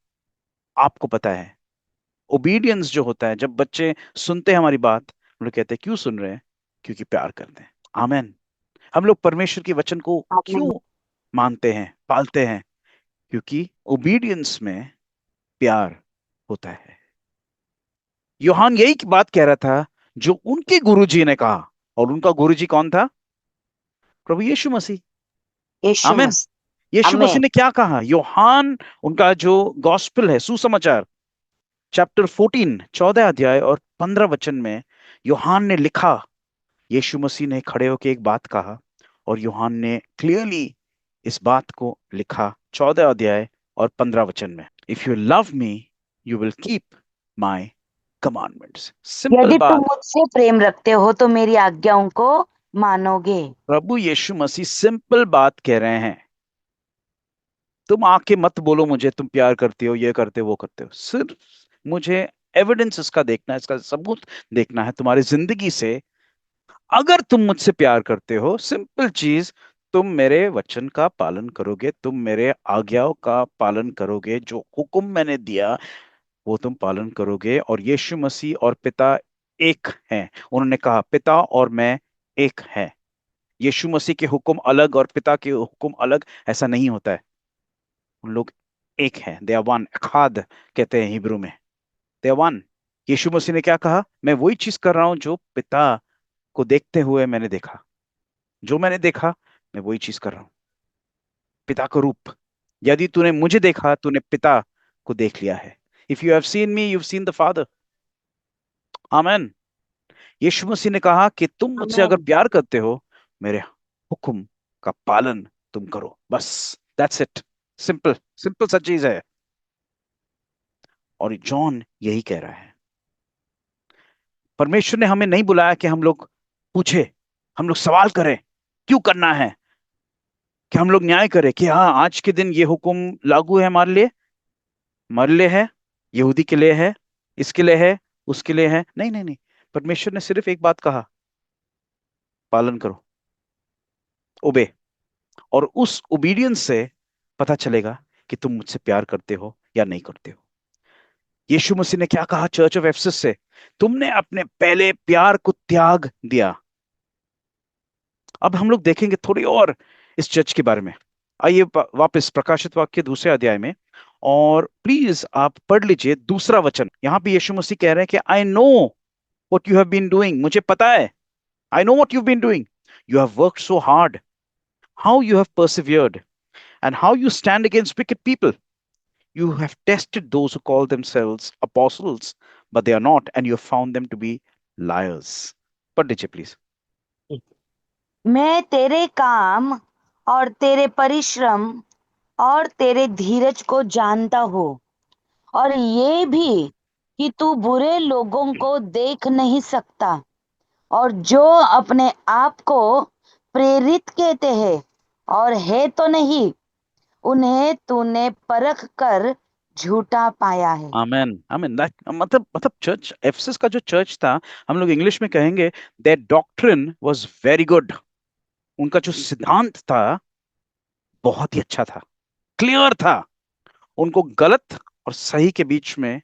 आपको पता है ओबीडियंस जो होता है, जब बच्चे सुनते हैं हमारी बात, हम लोग कहते हैं क्यों सुन रहे हैं? क्योंकि प्यार करते हैं। आमेन। हम लोग परमेश्वर के वचन को क्यों आमेन। मानते हैं, पालते हैं? क्योंकि ओबीडियंस में प्यार होता है। यूहन्ना यही की बात कह रहा था जो उनके गुरुजी ने कहा। और उनका गुरुजी कौन था? प्रभु यीशु मसीह। यीशु आमेन। मसीह। यीशु मसीह आमेन। ने क्या कहा? यूहन्ना, उनका जो गॉस्पेल है, सुसमाचार, चैप्टर 14, 14 अध्याय और 15 वचन में यूहन्ना ने लिखा, यीशु मसीह ने खड़े होकर एक बात कहा, और यूहन्ना ने क्लियरली इस बात को लिखा 14 अध्याय और 15 वचन में। If you love me, you will keep my commandments. Simple यदि तुम बात। मुझसे प्रेम रखते हो तो मेरी आज्ञाओं को मानोगे। प्रभु यीशु मसीह सिंपल बात कह रहे हैं, तुम आके मत बोलो मुझे तुम प्यार करते हो, ये करते हो, वो करते हो। सिर्फ मुझे एविडेंस इसका देखना है, इसका सबूत देखना है तुम्हारी जिंदगी से। अगर तुम मुझसे प्यार करते हो, सिंपल चीज, तुम मेरे वचन का पालन करोगे, तुम मेरे आज्ञाओं का पालन करोगे, जो हुक्म मैंने दिया वो तुम पालन करोगे। और यीशु मसीह और पिता एक हैं। उन्होंने कहा पिता और मैं एक हैं। यीशु मसीह के हुक्म अलग और पिता के हुक्म अलग, ऐसा नहीं होता है। उन लोग एक हैं, दे आर वन, अखाद कहते हैं हिब्रू में, दे आर वन। यीशु मसीह ने क्या कहा? मैं वही चीज कर रहा हूं जो पिता को देखते हुए मैंने देखा। जो मैंने देखा मैं वही चीज कर रहा हूं, पिता का रूप। यदि तूने मुझे देखा तूने पिता को देख लिया है। If you have seen me you have seen the Father. Amen. यीशु मसीह ने कहा कि तुम मुझसे अगर आमेन। प्यार करते हो, मेरे हुक्म का पालन तुम करो, बस। That's it. सिंपल सिंपल सा चीज है। और जॉन यही कह रहा है। परमेश्वर ने हमें नहीं बुलाया कि हम लोग पूछे, हम लोग सवाल करें क्यों करना है, कि हम लोग न्याय करें कि हाँ आज के दिन ये हुक्म लागू है हमारे लिए, हमारे लिए है, यहूदी के लिए है, इसके लिए है, उसके लिए है। नहीं नहीं नहीं। परमेश्वर ने सिर्फ एक बात कहा, पालन करो, ओबे। और उस ओबीडियंस से पता चलेगा कि तुम मुझसे प्यार करते हो या नहीं करते हो। यीशु मसीह ने क्या कहा चर्च ऑफ एफेसस से? तुमने अपने पहले प्यार को त्याग दिया। अब हम लोग देखेंगे थोड़ी और इस चर्च के बारे में। आइए वापस प्रकाशित वाक्य दूसरे अध्याय में, और प्लीज आप पढ़ लीजिए दूसरा वचन। यहां पे यीशु मसीह कह रहे हैं कि I know what you have been doing, मुझे पता है। I know what you been doing, you have worked so hard, how you have persevered, and how you stand against wicked people. You have tested those who call themselves apostles, but they are not, and you have found them to be liars. पढ़ लीजिए please. मैं तेरे काम और तेरे परिश्रम और तेरे धीरज को जानता हूँ, और ये भी कि तू बुरे लोगों को देख नहीं सकता, और जो अपने आप को प्रेरित कहते हैं और है तो नहीं, उन्हें तूने परख कर झूठा पाया है। आमेन आमेन। मतलब चर्च एफेसस का जो चर्च था, हम लोग इंग्लिश में कहेंगे that doctrine was very good. उनका जो सिद्धांत था बहुत ही अच्छा था, क्लियर था। उनको गलत और सही के बीच में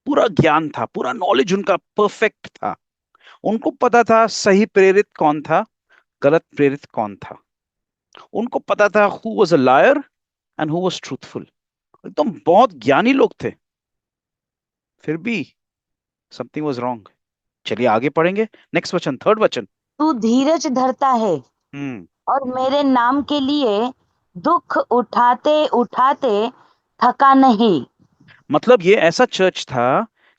पूरा ज्ञान था, पूरा नॉलेज उनका परफेक्ट था। उनको पता था सही प्रेरित कौन था, गलत प्रेरित कौन था। उनको पता था who was a liar and who was truthful. एकदम बहुत ज्ञानी लोग थे, फिर भी समथिंग वाज रॉन्ग। चलिए आगे पढ़ेंगे। नेक्स्ट वचन, थर्ड वचन। तू धीरज धरता है हम्म। और मेरे नाम के लिए दुख उठाते उठाते थका नहीं। मतलब ये ऐसा चर्च था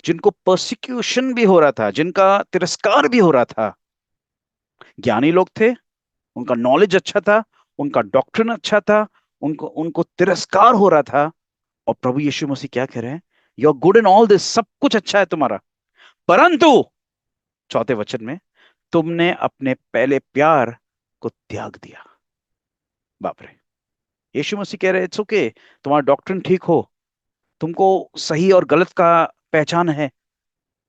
जिनको परसिक्यूशन भी हो रहा था, जिनका तिरस्कार भी हो रहा था। ज्ञानी लोग थे, उनका नॉलेज अच्छा था, उनका डॉक्ट्रिन अच्छा था, उनको उनको तिरस्कार हो रहा था। और प्रभु यीशु मसीह क्या कह रहे हैं? You are good in all this, सब कुछ अच्छा है तुम्हारा, परंतु चौथे वचन में तुमने अपने पहले प्यार को त्याग दिया। बाप रे। यीशु मसीह कह रहे हैं इट्स ओके, तुम्हारा डॉक्ट्रिन ठीक हो, तुमको सही और गलत का पहचान है,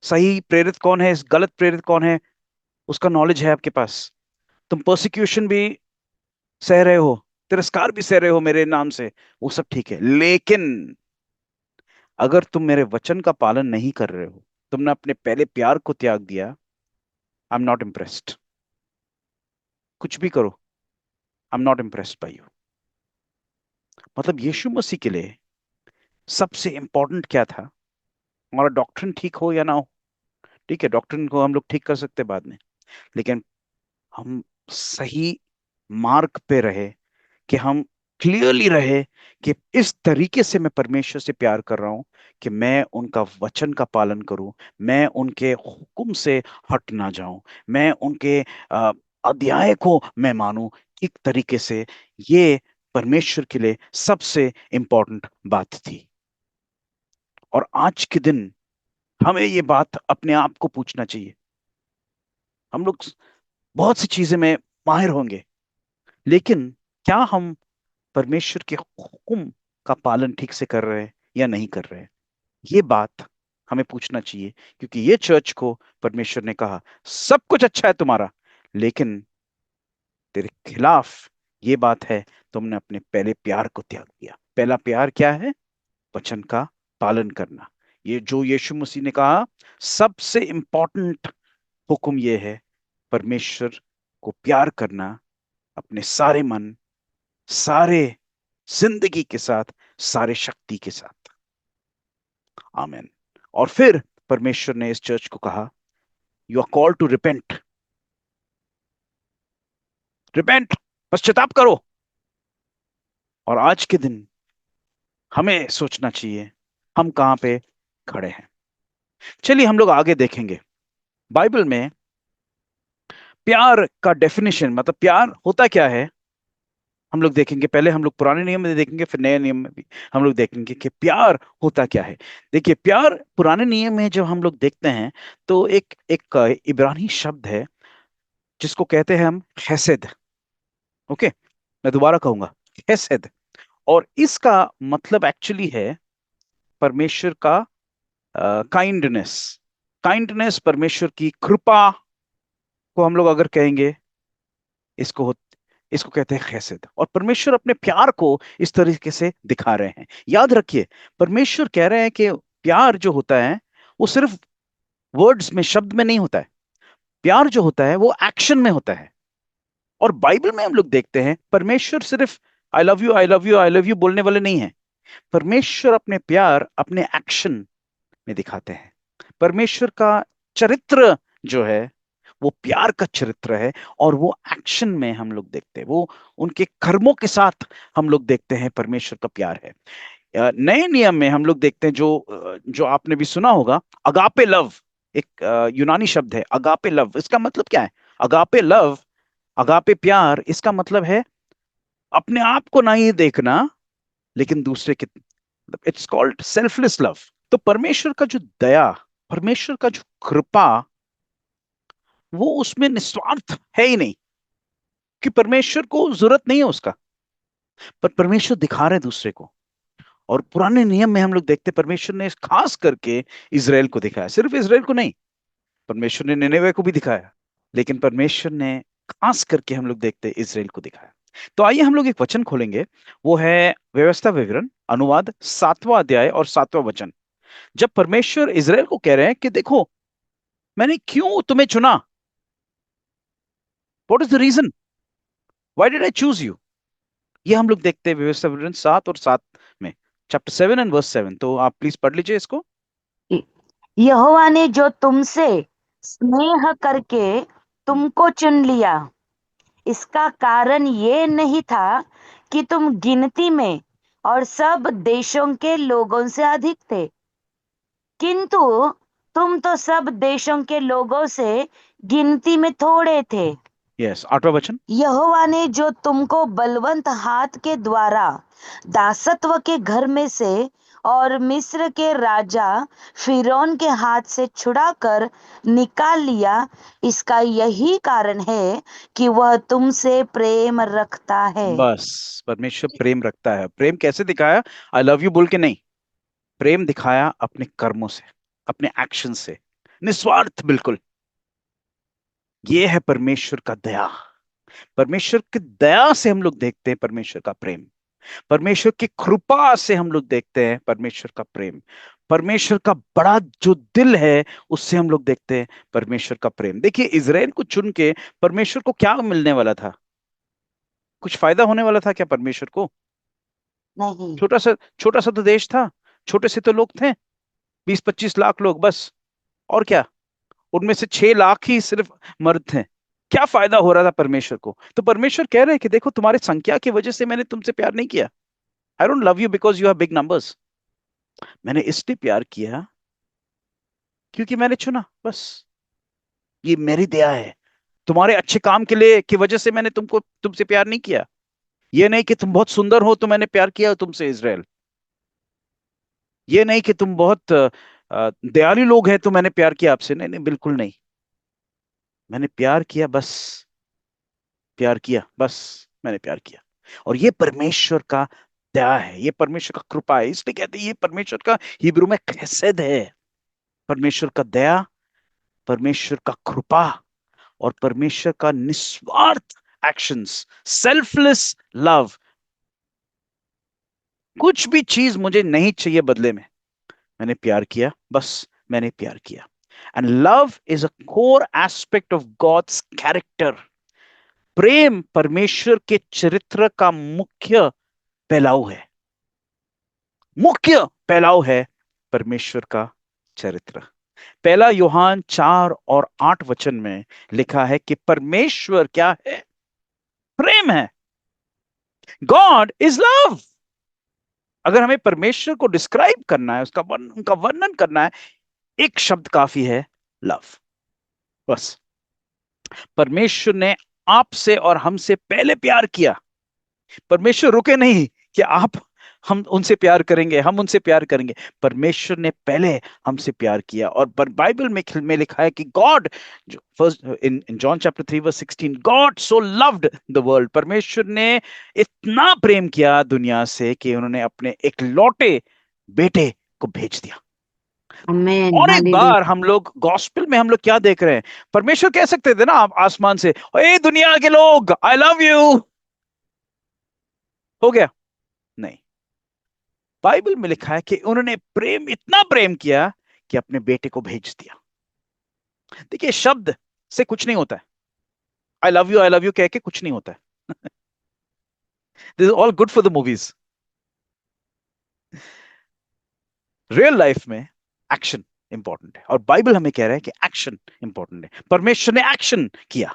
सही प्रेरित कौन है, गलत प्रेरित कौन है, उसका नॉलेज है आपके पास। तुम प्रोसिक्यूशन भी सह रहे हो, तिरस्कार भी सह रहे हो मेरे नाम से, वो सब ठीक है। लेकिन अगर तुम मेरे वचन का पालन नहीं कर रहे हो, तुमने अपने पहले प्यार को त्याग दिया, आई एम नॉट इम्प्रेस्ड। कुछ भी करो, आई am not impressed by you. मतलब यीशु मसीह के लिए सबसे इंपॉर्टेंट क्या था? हमारा डॉक्ट्रिन ठीक हो या ना हो, ठीक है, डॉक्ट्रिन को हम लोग ठीक कर सकते हैं बाद में, लेकिन हम सही मार्ग पे रहे, कि हम क्लियरली रहे कि इस तरीके से मैं परमेश्वर से प्यार कर रहा हूं कि मैं उनका वचन का पालन करूं, मैं उनके हुक्म से हट ना जाऊं, मैं उनके अध्याय को मैं मानूं। एक तरीके से ये परमेश्वर के लिए सबसे इंपॉर्टेंट बात थी। और आज के दिन हमें ये बात अपने आप को पूछना चाहिए। हम लोग बहुत सी चीजें में माहिर होंगे, लेकिन क्या हम परमेश्वर के हुक्म का पालन ठीक से कर रहे हैं या नहीं कर रहे हैं। ये बात हमें पूछना चाहिए, क्योंकि ये चर्च को परमेश्वर ने कहा सब कुछ अच्छा है तुम्हारा, लेकिन तेरे खिलाफ ये बात है, तुमने अपने पहले प्यार को त्याग दिया। पहला प्यार क्या है? वचन का पालन करना। ये जो यीशु मसीह ने कहा सबसे इंपॉर्टेंट हुक्म ये है, परमेश्वर को प्यार करना अपने सारे मन, सारे जिंदगी के साथ, सारे शक्ति के साथ। आमीन। और फिर परमेश्वर ने इस चर्च को कहा, you are called to repent. Repent, पश्चाताप करो। और आज के दिन हमें सोचना चाहिए हम कहां पे खड़े हैं। चलिए हम लोग आगे देखेंगे बाइबल में प्यार का डेफिनेशन, मतलब प्यार होता क्या है, हम लोग देखेंगे। पहले हम लोग पुराने नियम में देखेंगे, फिर नए नियम में भी हम लोग देखेंगे कि प्यार होता क्या है। देखिए, प्यार पुराने नियम में जब हम लोग देखते हैं तो एक एक इब्रानी शब्द है जिसको कहते हैं हम खैसेद। ओके, मैं दोबारा कहूंगा, खैसेद। और इसका मतलब एक्चुअली है परमेश्वर का काइंडनेस। काइंडनेस, परमेश्वर की कृपा को हम लोग अगर कहेंगे, इसको इसको कहते हैं खैसियत। और परमेश्वर अपने प्यार को इस तरीके से दिखा रहे हैं। याद रखिए, परमेश्वर कह रहे हैं कि प्यार जो होता है वो सिर्फ वर्ड्स में, शब्द में नहीं होता है। प्यार जो होता है वो एक्शन में होता है। और बाइबल में हम लोग देखते हैं परमेश्वर सिर्फ आई love you, I love you, I love you बोलने वाले नहीं है। परमेश्वर अपने प्यार अपने एक्शन में दिखाते हैं। परमेश्वर का चरित्र जो है वो प्यार का चरित्र है, और वो एक्शन में हम लोग देखते हैं, वो उनके कर्मों के साथ हम लोग देखते हैं परमेश्वर का प्यार है। नए नियम में हम लोग देखते हैं जो आपने भी सुना होगा, अगापे लव। एक यूनानी शब्द है अगापे लव। इसका मतलब क्या है? अगापे लव, अगापे प्यार, इसका मतलब है अपने आप को नहीं देखना लेकिन दूसरे के। It's called selfless love. तो परमेश्वर का जो दया, परमेश्वर का जो कृपा, वो उसमें निस्वार्थ है ही नहीं, कि परमेश्वर को जरूरत नहीं है उसका, पर परमेश्वर दिखा रहे दूसरे को। और पुराने नियम में हम लोग देखते परमेश्वर ने खास करके इज़राइल को दिखाया। सिर्फ इज़राइल को नहीं, परमेश्वर ने निनेवे को भी दिखाया, लेकिन परमेश्वर ने खास करके हम लोग देखते इज़राइल को दिखाया। तो आइए हम लोग एक वचन खोलेंगे, वो है व्यवस्था विवरण अनुवाद 7वां अध्याय और 7वां वचन। जब परमेश्वर इज़राइल को कह रहे हैं कि देखो मैंने क्यों तुम्हें चुना, what is the reason, why did I choose you, ये हम लोग देखते हैं व्यवस्था विवरण 7 और 7 में, चैप्टर 7 and verse 7। तो आप प्लीज पढ़ लीजिए इसको। यहोवा ने जो तुमसे स्नेह करके तुमको चुन लिया, इसका कारण ये नहीं था कि तुम गिनती में और सब देशों के लोगों से अधिक थे, किंतु तुम तो सब देशों के लोगों से गिनती में थोड़े थे। यस, 8वां वचन। यहोवा ने जो तुमको बलवंत हाथ के द्वारा दासत्व के घर में से और मिस्र के राजा फिरौन के हाथ से छुड़ाकर निकाल लिया, इसका यही कारण है कि वह तुमसे प्रेम रखता है। बस, परमेश्वर प्रेम रखता है। प्रेम कैसे दिखाया? आई लव यू बोल के नहीं, प्रेम दिखाया अपने कर्मों से, अपने एक्शन से, निस्वार्थ बिल्कुल। ये है परमेश्वर का दया। परमेश्वर की दया से हम लोग देखते हैं परमेश्वर का प्रेम। परमेश्वर की कृपा से हम लोग देखते हैं परमेश्वर का प्रेम। परमेश्वर का बड़ा जो दिल है उससे हम लोग देखते हैं परमेश्वर का प्रेम। देखिए, इज़राइल को चुन के परमेश्वर को क्या मिलने वाला था? कुछ फायदा होने वाला था क्या परमेश्वर को? नहीं। छोटा सा तो देश था, छोटे से तो लोग थे, 20-25 लाख लोग बस। और क्या, उनमें से 6 लाख ही सिर्फ मर्द थे। क्या फायदा हो रहा था परमेश्वर को? तो परमेश्वर कह रहे हैं कि देखो, तुम्हारे संख्या की वजह से मैंने तुमसे प्यार नहीं किया। I don't love you because you have big numbers. मैंने इसलिए प्यार किया क्योंकि मैंने चुना, बस। ये मेरी दया है। तुम्हारे अच्छे काम के लिए की वजह से मैंने तुमसे प्यार नहीं किया। ये नहीं कि तुम बहुत सुंदर हो तो मैंने प्यार किया तुमसे इज़राइल। ये नहीं कि तुम बहुत दयालु लोग हैं तो मैंने प्यार किया आपसे। नहीं नहीं, बिल्कुल नहीं। मैंने प्यार किया, बस। प्यार किया, बस। मैंने प्यार किया। और ये परमेश्वर का दया है, ये परमेश्वर का कृपा है। इसलिए कहते हैं ये परमेश्वर का हिब्रू में खैसद है। परमेश्वर का दया, परमेश्वर का कृपा और परमेश्वर का निस्वार्थ एक्शंस, सेल्फलेस लव। कुछ भी चीज मुझे नहीं चाहिए बदले में, मैंने प्यार किया, बस मैंने प्यार किया। And love is a core aspect of God's character. प्रेम परमेश्वर के चरित्र का मुख्य पहलू है, मुख्य पहलू है परमेश्वर का चरित्र। पहला यूहान 4 और 8 में लिखा है कि परमेश्वर क्या है? प्रेम है। God is love. अगर हमें परमेश्वर को डिस्क्राइब करना है, उनका वर्णन करना है, एक शब्द काफी है, लव। बस। परमेश्वर ने आपसे और हमसे पहले प्यार किया। परमेश्वर रुके नहीं कि हम उनसे प्यार करेंगे, हम उनसे प्यार करेंगे। परमेश्वर ने पहले हमसे प्यार किया। और बाइबल में लिखा है कि God, first in John chapter 3 verse 16, God so loved the world. परमेश्वर ने इतना प्रेम किया दुनिया से कि उन्होंने अपने इकलौते बेटे को भेज दिया। आमेन, और एक हालेलुया। बार हम लोग गॉस्पेल में हम लोग क्या देख रहे हैं? परमेश्वर कह सकते थे ना आप आसमान से, ए दुनिया के लोग, आई लव यू, हो गया? नहीं। बाइबल में लिखा है कि उन्होंने इतना प्रेम किया कि अपने बेटे को भेज दिया। देखिए, शब्द से कुछ नहीं होता है। आई लव यू कह के कुछ नहीं होता है। This is all good for the movies. Real life में एक्शन इंपॉर्टेंट है, और बाइबल हमें कह रहा है कि एक्शन इंपॉर्टेंट है। परमेश्वर ने एक्शन किया,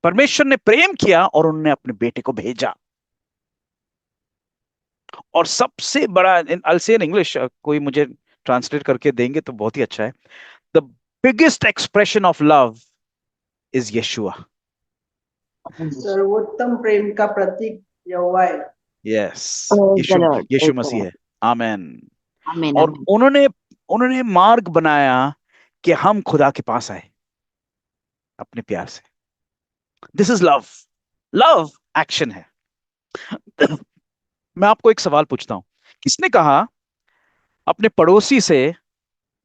परमेश्वर ने प्रेम किया और उन्होंने अपने बेटे को भेजा। और सबसे बड़ा, आई से इन इंग्लिश, कोई मुझे ट्रांसलेट करके देंगे तो बहुत ही अच्छा है। The biggest expression of love is Yeshua. सर्वोत्तम प्रेम का प्रतीक यहोवा है। यस, Praise the यीशु Lord, यीशु praise the मसीह Lord. है। आमेन। आमेन, और आमेन। उन्होंने मार्ग बनाया कि हम खुदा के पास आए अपने प्यार से। This is love. Love action है। मैं आपको एक सवाल पूछता हूं, किसने कहा अपने पड़ोसी से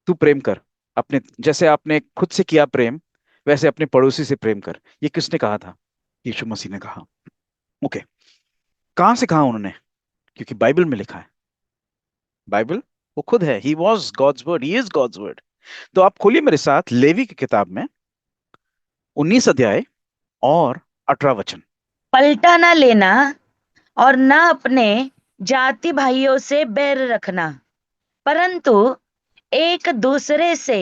तू प्रेम कर, अपने जैसे आपने खुद से किया प्रेम वैसे अपने पड़ोसी से प्रेम कर? ये किसने कहा था? यीशु मसीह ने कहा। ओके, कहां से कहा उन्होंने? क्योंकि बाइबल में लिखा है। बाइबल वो खुद है, he was God's word, he is God's word. तो आप खोलिए मेरे साथ लेवी की किताब में 19 अध्याय और 18 वचन। पलटा ना लेना और ना अपने जाति भाइयों से बैर रखना, परंतु एक दूसरे से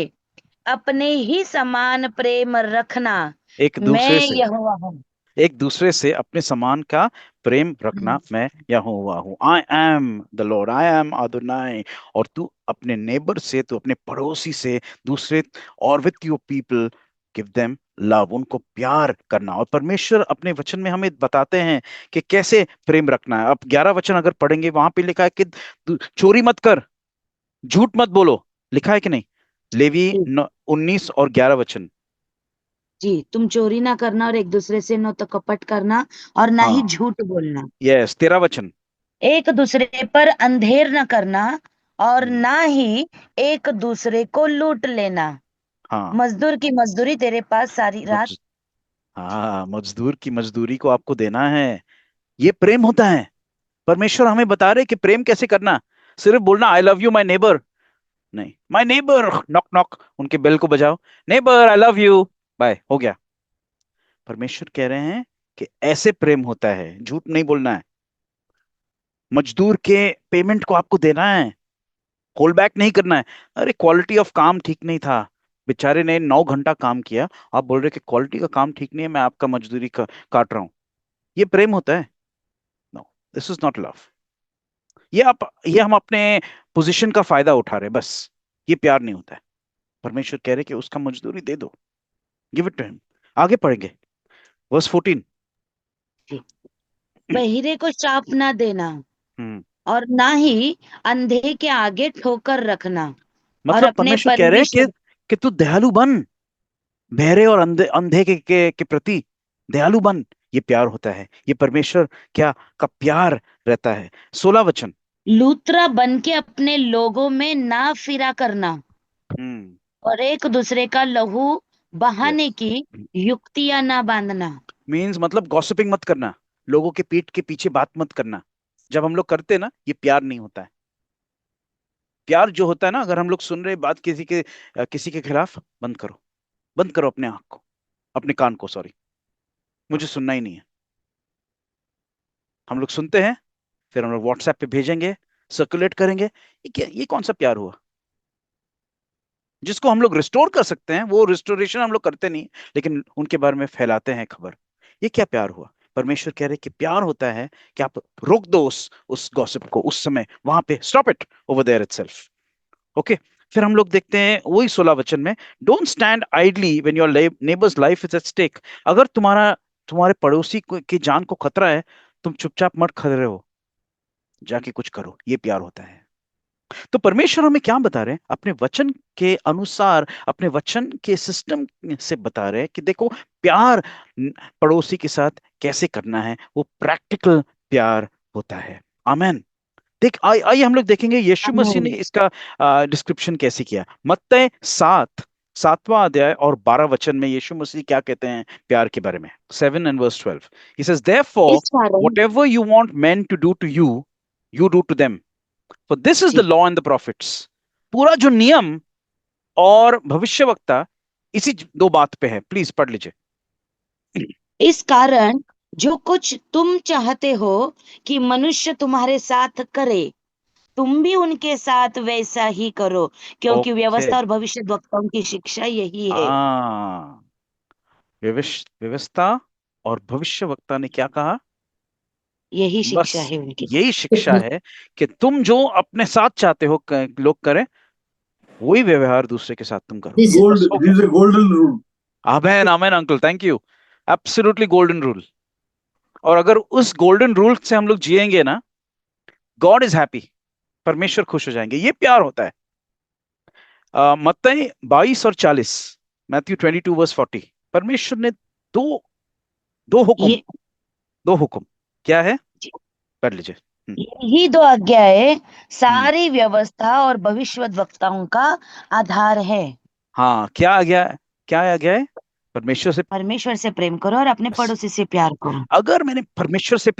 अपने ही समान प्रेम रखना। एक दूसरे मैं से, यहोवा हूँ। एक दूसरे से अपने समान का प्रेम रखना, मैं यहोवा हूँ। I am the Lord, I am Adonai. और तू अपने नेबर से, तू अपने पड़ोसी से, दूसरे, और with your people give them love, उनको प्यार करना। और परमेश्वर अपने वचन में हमें बताते हैं कि कैसे प्रेम रखना है। अब 11 वचन अगर पढ़ेंगे, वहां पे लिखा है कि तू चोरी मत कर, झूठ मत बोलो। लिखा है कि नहीं? लेवी जी 19 और 11 वचन। जी, तुम चोरी ना करना और एक दूसरे से न तो कपट करना और ना ही हाँ, झूठ बोलना। यस, 13 वचन। एक दूसरे पर अंधेर न करना और हम्म, ना ही एक दूसरे को लूट लेना। हाँ, मजदूर की मजदूरी तेरे पास सारी रात। मज, हाँ, मजदूर की मजदूरी को आपको देना है। ये प्रेम होता है। परमेश्वर हमें बता रहे कि प्रेम कैसे करना। सिर्फ बोलना I love you my neighbour नहीं। माई नेबर, नॉक नॉक, उनके बेल को बजाओ, neighbour I love you, bye, हो गया। परमेश्वर कह रहे हैं कि ऐसे प्रेम होता है, झूठ नहीं बोलना है। मजदूर के पेमेंट को आपको देना है, होल्ड बैक नहीं करना है। अरे क्वालिटी ऑफ काम ठीक नहीं था, बेचारे ने 9 घंटा काम किया, आप बोल रहे कि क्वालिटी का काम ठीक नहीं है, मैं आपका मजदूरी काट रहा हूं। ये प्रेम होता है? No, this is not love. ये हम अपने पोजीशन का फायदा उठा रहे हैं, बस। ये प्यार नहीं होता है। परमेश्वर कह रहे कि उसका मजदूरी दे दो, गिव इट टू हिम। आगे पढ़ेंगे, वर्स 14। बहिरे को चाप ना देना हम्म और ना ही अंधे के आगे ठोकर रखना और मतलब अपने परमेश्वर कह रहे हैं परमेश्वर। कि तू दयालु बन, बहरे और अंधे अंधे के प्रति दयालु बन। ये प्यार होता है, ये परमेश्वर क्या का प्यार रहता है। 16 वचन। लूथरा बन के अपने लोगों में ना फिरा करना हम्म। और एक दूसरे का लहू बहाने यस। की युक्तियां ना बांधना। मीन्स मतलब गॉसिपिंग मत करना, लोगों के पीठ के पीछे बात मत करना। जब हम लोग करते हैं ना, ये प्यार नहीं होता है। प्यार जो होता है ना, अगर हम लोग सुन रहे बात किसी के खिलाफ, बंद करो, बंद करो अपने आंख को, अपने कान को, सॉरी, मुझे सुनना ही नहीं है। हम लोग सुनते हैं, फिर हम लोग व्हाट्सएप पे भेजेंगे, सर्कुलेट करेंगे। ये कौन सा प्यार हुआ? जिसको हम लोग रिस्टोर कर सकते हैं वो रिस्टोरेशन हम लोग करते नहीं, लेकिन उनके बारे में फैलाते हैं खबर। ये क्या प्यार हुआ? परमेश्वर कह रहे कि प्यार होता है कि आप रोक दो उस गॉसिप को, उस समय वहां पे, stop it over there itself. Okay. फिर हम लोग देखते हैं वही 16 वचन में, don't stand idly when your neighbour's life is at stake. अगर तुम्हारे पड़ोसी की जान को खतरा है, तुम चुपचाप मत खड़े रहो, जाके कुछ करो। ये प्यार होता है। तो परमेश्वर हमें क्या बता रहे हैं? अपने वचन के अनुसार, अपने वचन के सिस्टम से बता रहे हैं कि देखो, प्यार पड़ोसी के साथ कैसे करना है, वो प्रैक्टिकल प्यार होता है। आमेन। आइए हम लोग देखेंगे यीशु मसीह ने आमीन। इसका डिस्क्रिप्शन कैसे किया। मत्ती 7वां अध्याय और 12 वचन में यीशु मसीह क्या कहते हैं प्यार के बारे में। 7 and verse 12, he says, therefore इस कारण whatever you want men to do to you, you do to them, for this is the ji, law and the prophets। पूरा जो नियम और भविष्यवक्ता इसी दो बात पे है। प्लीज पढ़ लीजिए। इस कारण जो कुछ तुम चाहते हो कि मनुष्य तुम्हारे साथ करे, तुम भी उनके साथ वैसा ही करो, क्योंकि ओके। व्यवस्था और भविष्यद्वक्ताओं की शिक्षा यही है। हाँ, व्यवस्था और भविष्यवक्ता ने क्या कहा? यही बस शिक्षा है उनकी। यही शिक्षा है कि तुम जो अपने साथ चाहते हो लोग करें, वही व्यवहार दूसरे के साथ तुम करो। This is a golden rule. Amen, amen uncle, thank you. Absolutely golden rule. और अगर उस गोल्डन रूल से हम लोग जिएंगे ना, गॉड इज हैप्पी, परमेश्वर खुश हो जाएंगे। ये प्यार होता है। मत्ती 22 और 40, मैथ्यू 22 verse 40, परमेश्वर ने दो दो हुक्म, ये दो हुक्म क्या है? जी, कर लीजिए। यही दो आज्ञाएं हम्म। सारी व्यवस्था और भविष्यद्वक्ताओं का आधार है। हाँ, क्या आ गया? क्या आ गया है? परमेश्वर से। परमेश्वर से प्रेम करो और अपने बस। पड़ोसी से प्यार करो। अगर मैंने परमेश्वर से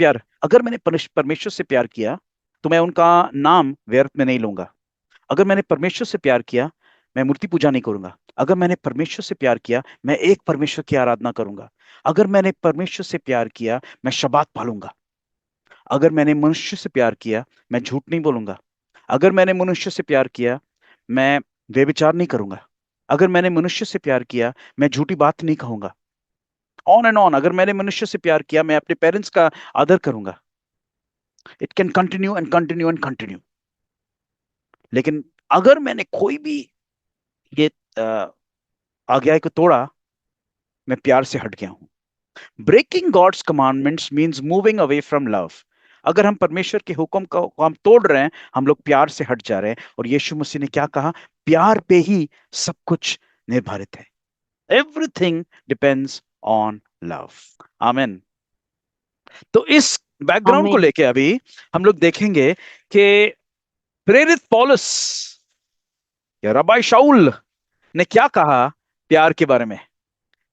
प्यार किया, तो मैं उनका नाम व्यर्थ में नहीं लूंगा। अगर मैंने परमेश्वर से प्यार किया, मैं मूर्ति पूजा नहीं करूंगा। अगर मैंने परमेश्वर से प्यार किया, मैं एक परमेश्वर की आराधना करूंगा। अगर मैंने परमेश्वर से प्यार किया, मैं शबात पालूंगा। अगर मैंने मनुष्य से प्यार किया, मैं झूठ नहीं बोलूंगा। अगर मैंने मनुष्य से प्यार किया, मैं व्यभिचार नहीं करूंगा। अगर मैंने मनुष्य से प्यार किया, मैं झूठी बात नहीं कहूंगा। On and on. अगर मैंने मनुष्य से प्यार किया, मैं अपने पेरेंट्स का आदर करूंगा। It can continue and continue and continue. लेकिन अगर मैंने कोई भी ये आज्ञा को तोड़ा, मैं प्यार से हट गया हूं। Breaking God's commandments means moving away from love. अगर हम परमेश्वर के हुक्म को हम तोड़ रहे हैं, हम लोग प्यार से हट जा रहे हैं। और यीशु मसीह ने क्या कहा? प्यार पे ही सब कुछ निर्धारित है। Everything depends on love. Amen. तो इस बैकग्राउंड को आमीन। लेके अभी हम लोग देखेंगे कि प्रेरित पौलुस या रबाई शाऊल ने क्या कहा प्यार के बारे में।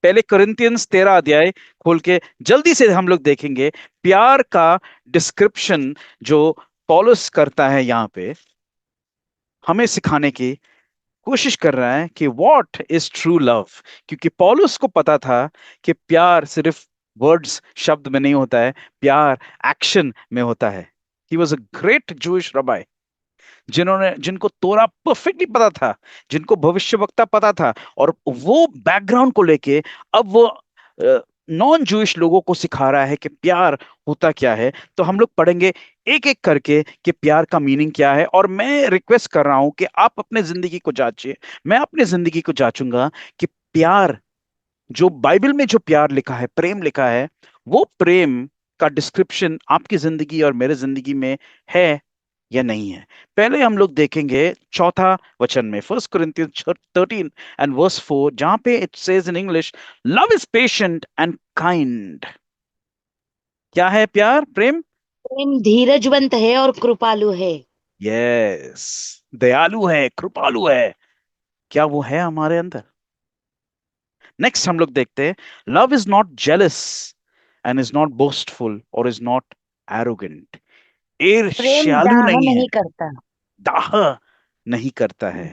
पहले कोरिंथियंस 13 अध्याय खोल के जल्दी से हम लोग देखेंगे प्यार का डिस्क्रिप्शन जो पौलुस करता है यहाँ पे, हमें सिखाने की कोशिश कर रहा है कि व्हाट इज ट्रू लव। क्योंकि पौलुस को पता था कि प्यार सिर्फ वर्ड्स, शब्द में नहीं होता है, प्यार एक्शन में होता है। He was a great Jewish rabbi, जिनको तोरा परफेक्टली पता था, जिनको भविष्यवक्ता पता था। और वो बैकग्राउंड को लेके अब वो नॉन जूइश लोगों को सिखा रहा है कि प्यार होता क्या है। तो हम लोग पढ़ेंगे एक एक करके कि प्यार का मीनिंग क्या है। और मैं रिक्वेस्ट कर रहा हूं कि आप अपने जिंदगी को जांचिए, मैं अपनी जिंदगी को जांचूंगा कि प्यार, जो बाइबल में जो प्यार लिखा है, प्रेम लिखा है, वो प्रेम का डिस्क्रिप्शन आपकी जिंदगी और मेरे जिंदगी में है या नहीं है। पहले हम लोग देखेंगे चौथा वचन में, 1 Corinthians 13 and verse 4, जहां पे it says in English, love is patient and kind. क्या है प्यार, प्रेम? प्रेम धीरजवंत है और कृपालु है। यस, दयालु है, कृपालु है। क्या वो है हमारे अंदर? नेक्स्ट हम लोग देखते हैं, love is not jealous and is not boastful और इज नॉट एरोगेंट। प्रेम ईर्ष्यालु दाह नहीं है, नहीं करता। दाह नहीं करता है,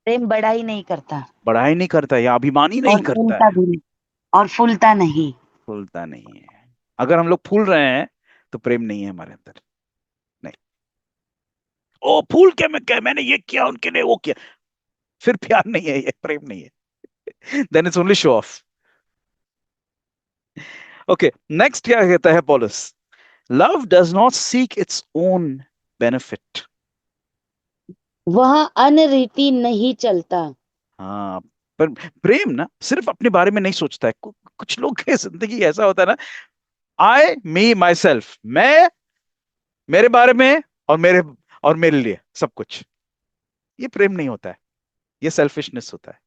प्रेम बड़ाई नहीं करता बड़ाई नहीं करता या अभिमानी नहीं और करता फूलता है, भी नहीं, और फूलता नहीं। फूलता नहीं है। अगर हम लोग फूल रहे हैं तो प्रेम नहीं है हमारे अंदर। नहीं, ओ फूल के मैं क्या, मैंने ये किया उनके लिए वो किया, फिर प्यार नहीं है, ये प्रेम नहीं है। Then it's only show off. Okay, next क्या कहता है पॉलस? Love does not seek its own benefit. वह अनरीति नहीं चलता। हाँ, पर प्रेम ना सिर्फ अपने बारे में नहीं सोचता है। कुछ लोग की जिंदगी ऐसा होता है ना, आई मी माई सेल्फ, मैं, मेरे बारे में, और मेरे लिए सब कुछ। ये प्रेम नहीं होता है, ये सेल्फिशनेस होता है।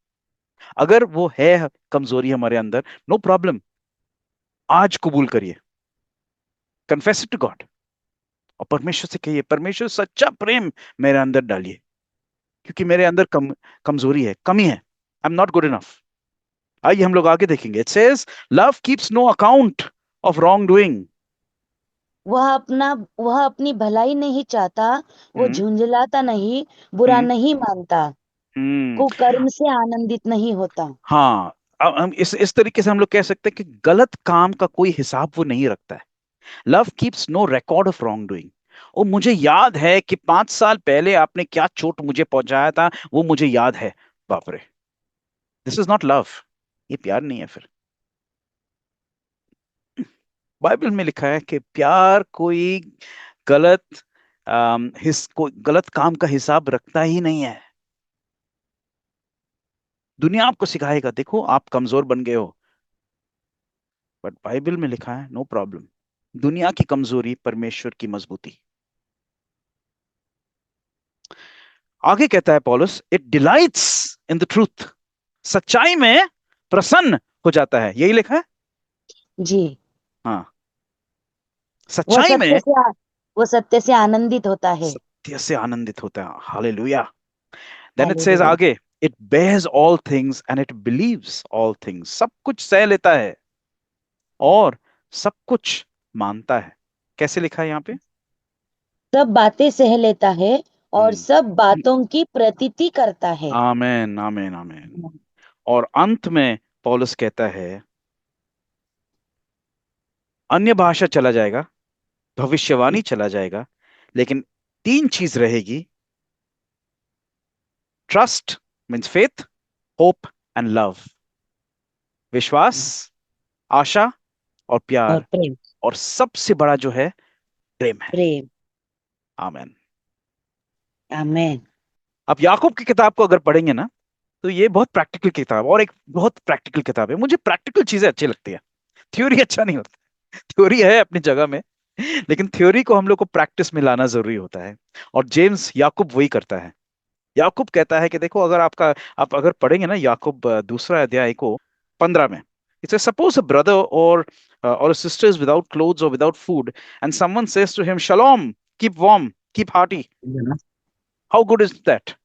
अगर वो है कमजोरी हमारे अंदर, नो प्रॉब्लम, आज कबूल करिए, कन्फेस इट टू गॉड, और परमेश्वर से कहिए, परमेश्वर सच्चा प्रेम मेरे अंदर डालिए, क्योंकि मेरे अंदर कमजोरी है, कमी है, I am not good enough. आइए हम लोग आगे देखेंगे। It says love keeps no account of wrong doing. वह अपनी भलाई नहीं चाहता। वो हम्म झुंझलाता नहीं, बुरा हम्म नहीं मानता, हम्म कुकर्म से आनंदित नहीं होता। हाँ, अब हम इस तरीके से हम लोग कह सकते हैं कि गलत काम का कोई हिसाब वो नहीं रखता है। Love keeps no record of wrong doing. ओ मुझे याद है कि 5 साल पहले आपने क्या चोट मुझे पहुंचाया था, वो मुझे याद है। बाप रे, दिस इज नॉट लव, ये प्यार नहीं है फिर। बाइबल में लिखा है कि प्यार कोई गलत कोई गलत काम का हिसाब रखता ही नहीं है। दुनिया आपको सिखाएगा, देखो आप कमजोर बन गए हो, बट बाइबल में लिखा है नो प्रॉब्लम, दुनिया की कमजोरी परमेश्वर की मजबूती। आगे कहता है पॉलस, it delights in the truth, सच्चाई में प्रसन्न हो जाता है, यही लिखा है। जी। हाँ, वह सच्चाई सत्य में, से आ- वह सत्य से आनंदित होता है। सत्य से आनंदित होता है। Hallelujah. Then it says hallelujah. आगे, it bears all things and it believes all things, सब कुछ सह लेता है और सब कुछ मानता है। कैसे लिखा है यहाँ पे? सब बातें सह लेता है और हम्म सब बातों की प्रतीति करता है। आमेन आमेन आमेन। और अंत में पौलुस कहता है, अन्य भाषा चला जाएगा, भविष्यवाणी चला जाएगा, लेकिन तीन चीज रहेगी, trust means faith, hope and love. विश्वास, आशा और और प्यार, प्रेम। और सबसे बड़ा जो है प्रेम है। प्रेम। आमेन। आमेन। आप याकूब की किताब को अगर पढ़ेंगे ना, तो ये बहुत प्रैक्टिकल किताब, और एक बहुत प्रैक्टिकल किताब है। मुझे प्रैक्टिकल चीजें अच्छी लगती है, थ्योरी अच्छा नहीं होता। थ्योरी है अपनी जगह में, लेकिन थ्योरी को हम लोग को प्रैक्टिस में लाना जरूरी होता है, और जेम्स याकूब वही करता है। याकूब कहता है कि देखो, अगर आप अगर पढ़ेंगे ना याकूब दूसरा अध्याय को 15 में, इट्स सपोज अ ब्रदर और सिस्टर इज विदाउट क्लोथ्स और without food, and someone says to him shalom, keep warm, keep hearty, how good is that?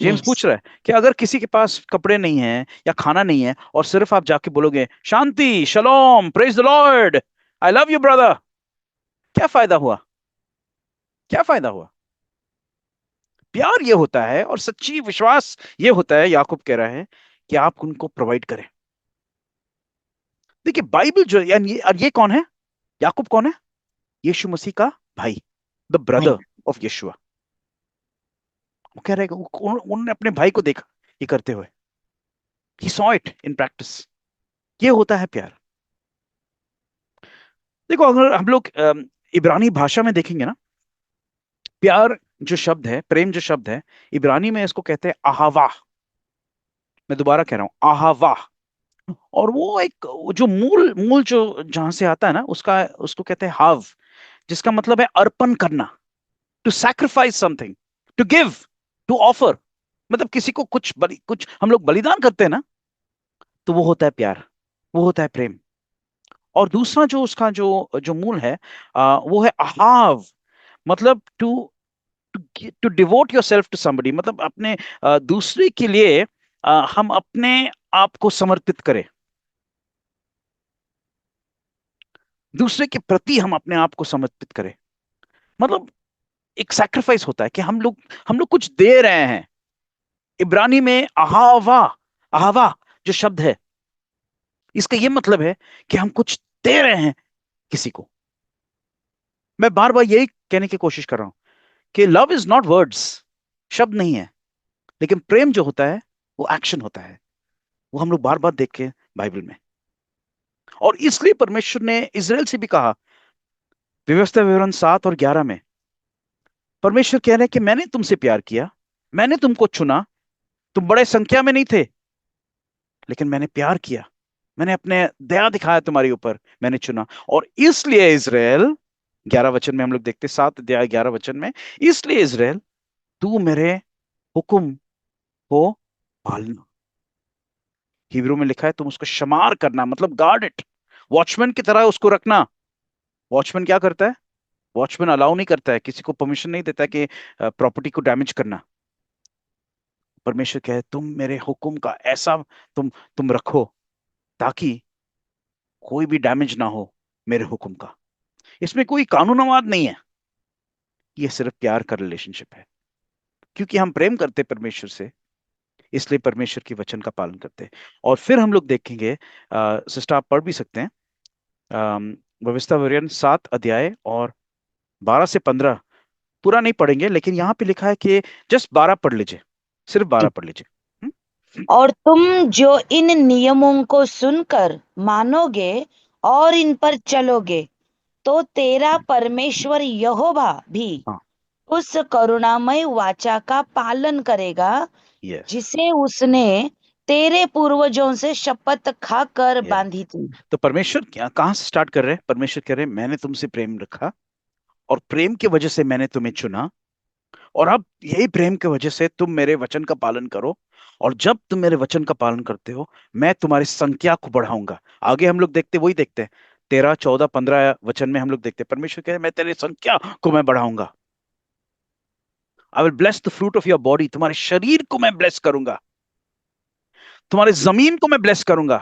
James yes. पूछ रहा है कि अगर किसी के पास कपड़े नहीं है या खाना नहीं है, और सिर्फ आप जाके बोलोगे शांति, shalom, praise the Lord, I love you brother, क्या फायदा हुआ? क्या फायदा हुआ? प्यार ये होता है, और सच्ची विश्वास ये होता है, याकूब कह रहा है, कि आप उनको प्रोवाइड करें। देखिए बाइबल जो, यानी और ये कौन है? याकूब कौन है? यीशु मसीह का भाई, द भाई। Brother of Yeshua. वो कह रहे हैं कि उन्होंने अपने भाई को देखा ये करते हुए, he saw it in practice. ये होता है प्यार। देखो अगर हम लोग इब्रानी भाषा में देखेंगे ना, प्यार जो शब्द है, प्रेम जो शब्द है, इब्रानी में इसको कहते हैं आहावा। मैं दोबारा कह रहा हूं, आहावा। और वो एक, वो जो मूल मूल जो जहां से आता है ना, उसका उसको कहते हैं हाव, जिसका मतलब है अर्पण करना, to sacrifice something, to give, to offer. मतलब किसी को कुछ हम लोग बलिदान करते हैं ना, तो वो होता है प्यार, वो होता है प्रेम। और दूसरा जो उसका जो जो मूल है वो है अहाव, मतलब to devote yourself to somebody, मतलब अपने दूसरे के लिए हम अपने आप को समर्पित करें, दूसरे के प्रति हम अपने आप को समर्पित करें। मतलब एक सैक्रिफाइस होता है कि हम लोग कुछ दे रहे हैं। इब्रानी में अहावा, अहावा जो शब्द है, इसका ये मतलब है कि हम कुछ दे रहे हैं किसी को। मैं बार बार यही कहने की कोशिश कर रहा हूं कि लव इज नॉट वर्ड्स, शब्द नहीं है, लेकिन प्रेम जो होता है वो एक्शन होता है। वो हम लोग बार बार देख के बाइबल में। और इसलिए परमेश्वर ने इजराइल से भी कहा, व्यवस्था विवरण 7 और 11 में परमेश्वर कह रहे हैं कि मैंने तुमसे प्यार किया, मैंने तुमको चुना, तुम बड़े संख्या में नहीं थे, लेकिन मैंने प्यार किया, मैंने अपने दया दिखाया तुम्हारे ऊपर, मैंने चुना। और इसलिए इजराइल, 11 वचन में हम लोग देखते, 7 अध्याय 11 वचन में, इसलिए इजराइल तू मेरे हुक्म को पालना। हिब्रू में लिखा है तुम उसको शमार करना, मतलब गार्ड इट, वॉचमैन की तरह उसको रखना। वॉचमैन क्या करता है? वॉचमैन अलाउ नहीं करता है, किसी को परमिशन नहीं देता कि प्रॉपर्टी को डैमेज करना। परमेश्वर कहे तुम मेरे हुक्म का ऐसा तुम रखो ताकि कोई भी डैमेज ना हो मेरे हुक्म का। इसमें कोई कानूनवाद नहीं है, ये सिर्फ प्यार का रिलेशनशिप है। क्योंकि हम प्रेम करते परमेश्वर से, इसलिए परमेश्वर की वचन का पालन करते हैं। और फिर हम लोग देखेंगे, सिस्टर आप पढ़ भी सकते हैं, व्यवस्था विवरण 7 अध्याय और 12 से 15। पूरा नहीं पढ़ेंगे, लेकिन यहाँ पे लिखा है कि जस्ट 12 पढ़ लीजिए, सिर्फ 12 पढ़ लीजिए। और तुम जो इन नियमों को सुनकर मानोगे और इन पर चलोगे, तो तेरा परमेश्वर यहोवा भी हाँ, उस करुणामय वाचा का पालन करेगा यस, जिसे उसने तेरे पूर्वजों से शपथ खाकर यस। बांधी थी। तो परमेश्वर क्या कहाँ से स्टार्ट कर रहे हैं? परमेश्वर कह रहे हैं मैंने तुमसे प्रेम रखा, और प्रेम की वजह से मैंने तुम्हें चुना, और अब यही प्रेम की वजह से तुम मेरे वचन का पालन करो। और जब तुम मेरे वचन का पालन करते हो, मैं तुम्हारी संख्या को बढ़ाऊंगा। आगे हम लोग देखते वही देखते हैं, 13, 14, 15 वचन में हम लोग देखते हैं परमेश्वर कह रहे हैं मैं तेरी संख्या को मैं बढ़ाऊंगा। I will bless the fruit of your body, तुम्हारे शरीर को मैं ब्लेस करूंगा, तुम्हारे जमीन को मैं ब्लेस करूंगा।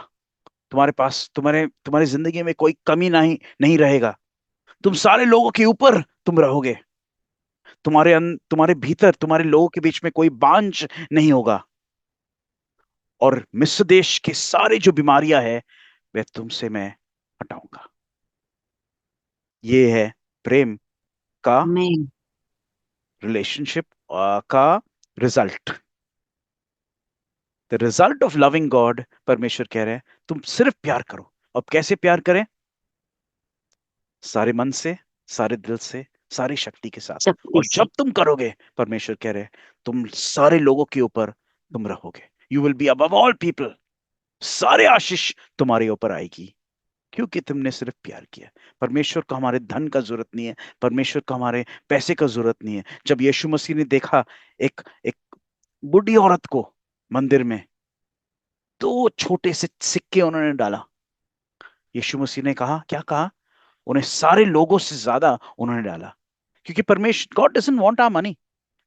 तुम्हारे पास तुम्हारी जिंदगी में कोई कमी नहीं नहीं रहेगा। तुम सारे लोगों के ऊपर तुम रहोगे। तुम्हारे भीतर, तुम्हारे लोगों के बीच में कोई बांझ नहीं होगा। और मिस्र देश के सारे जो बीमारियां है वे तुमसे मैं हटाऊंगा। ये है प्रेम का आमीन। रिलेशनशिप का result. The result of loving God, परमेश्वर कह रहे हैं तुम सिर्फ प्यार करो। अब कैसे प्यार करें? सारे मन से, सारे दिल से, सारी शक्ति के साथ। शक्ति और से। जब तुम करोगे, परमेश्वर कह रहे हैं तुम सारे लोगों के ऊपर तुम रहोगे। You will be above all people, सारे आशीष तुम्हारे ऊपर आएगी, क्योंकि तुमने सिर्फ प्यार किया। परमेश्वर को हमारे धन का जरूरत नहीं है, परमेश्वर को हमारे पैसे का जरूरत नहीं है। जब यीशु मसीह ने देखा एक एक बूढ़ी औरत को मंदिर में, 2 छोटे से सिक्के उन्होंने डाला, यीशु मसीह ने कहा, क्या कहा? उन्हें सारे लोगों से ज्यादा उन्होंने डाला। क्योंकि परमेश्वर, God doesn't want our money,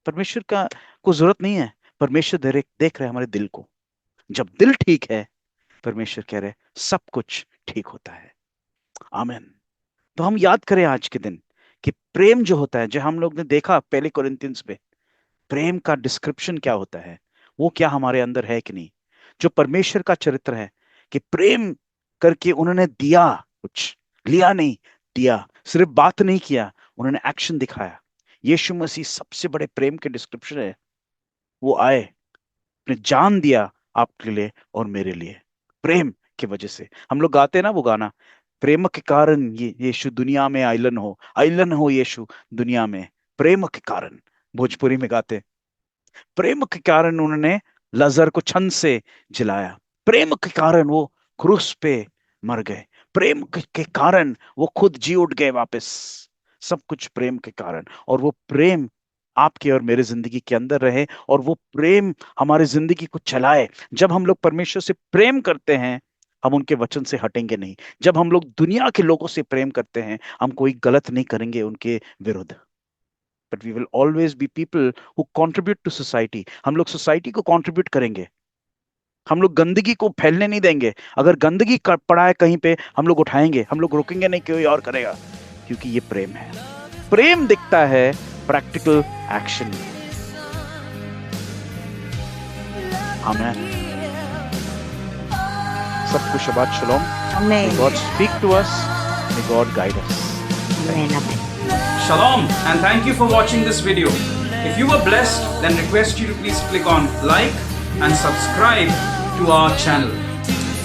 परमेश्वर का को जरूरत नहीं है। परमेश्वर देख रहे हैं हमारे दिल को। जब दिल ठीक है, परमेश्वर कह रहे सब कुछ ठीक होता है। आमीन। तो हम याद करें आज के दिन कि प्रेम जो होता है, जो हम लोग ने देखा पहले कोरिंथियंस में, प्रेम का डिस्क्रिप्शन क्या होता है, वो क्या हमारे अंदर है कि नहीं। जो परमेश्वर का चरित्र है कि प्रेम करके उन्होंने दिया, कुछ लिया नहीं, दिया। सिर्फ बात नहीं किया, उन्होंने एक्शन दिखाया। यीशु मसीह सबसे बड़े प्रेम के डिस्क्रिप्शन है। वो आए, अपने जान दिया आपके लिए और मेरे लिए। प्रेम की वजह से हम लोग गाते हैं ना वो गाना, प्रेम के कारण ये यीशु दुनिया में आइलन हो यीशु दुनिया में। प्रेम के कारण, भोजपुरी में गाते हैं, प्रेम के कारण उन्होंने लजर को छंद से जिलाया। प्रेम के कारण वो क्रूस पे मर गए। प्रेम के कारण वो खुद जी उठ गए वापस। सब कुछ प्रेम के कारण। और वो प्रेम आपके और मेरे जिंदगी के अंदर रहे, और वो प्रेम हमारे जिंदगी को चलाए। जब हम लोग परमेश्वर से प्रेम करते हैं, हम उनके वचन से हटेंगे नहीं। जब हम लोग दुनिया के लोगों से प्रेम करते हैं, हम कोई गलत नहीं करेंगे उनके विरुद्ध, but we will always be people who contribute to society. हम लोग सोसाइटी को कंट्रीब्यूट करेंगे, हम लोग गंदगी को फैलने नहीं देंगे। अगर गंदगी पड़ा है कहीं पे, हम लोग उठाएंगे, हम लोग रुकेंगे नहीं, कोई और करेगा, क्योंकि ये प्रेम है। प्रेम दिखता है प्रैक्टिकल एक्शन में। आमीन। सबको शबात शलोम। Amen. May God speak to us. May God guide us. Amen. Amen. Shalom and thank you for watching this video. If you were blessed, then request you to please click on like and subscribe to our channel.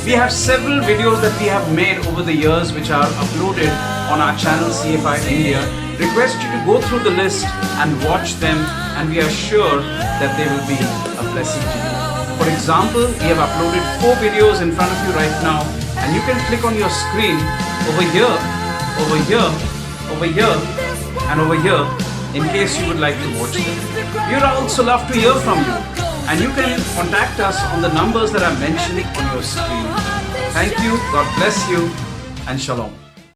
We have several videos that we have made over the years which are uploaded on our channel CFI India. Request you to go through the list and watch them, and we are sure that they will be a blessing to you. For example, we have uploaded 4 videos in front of you right now, and you can click on your screen over here, over here, over here, and over here in case you would like to watch them. We would also love to hear from you, and you can contact us on the numbers that are mentioned on your screen. Thank you, God bless you, and shalom.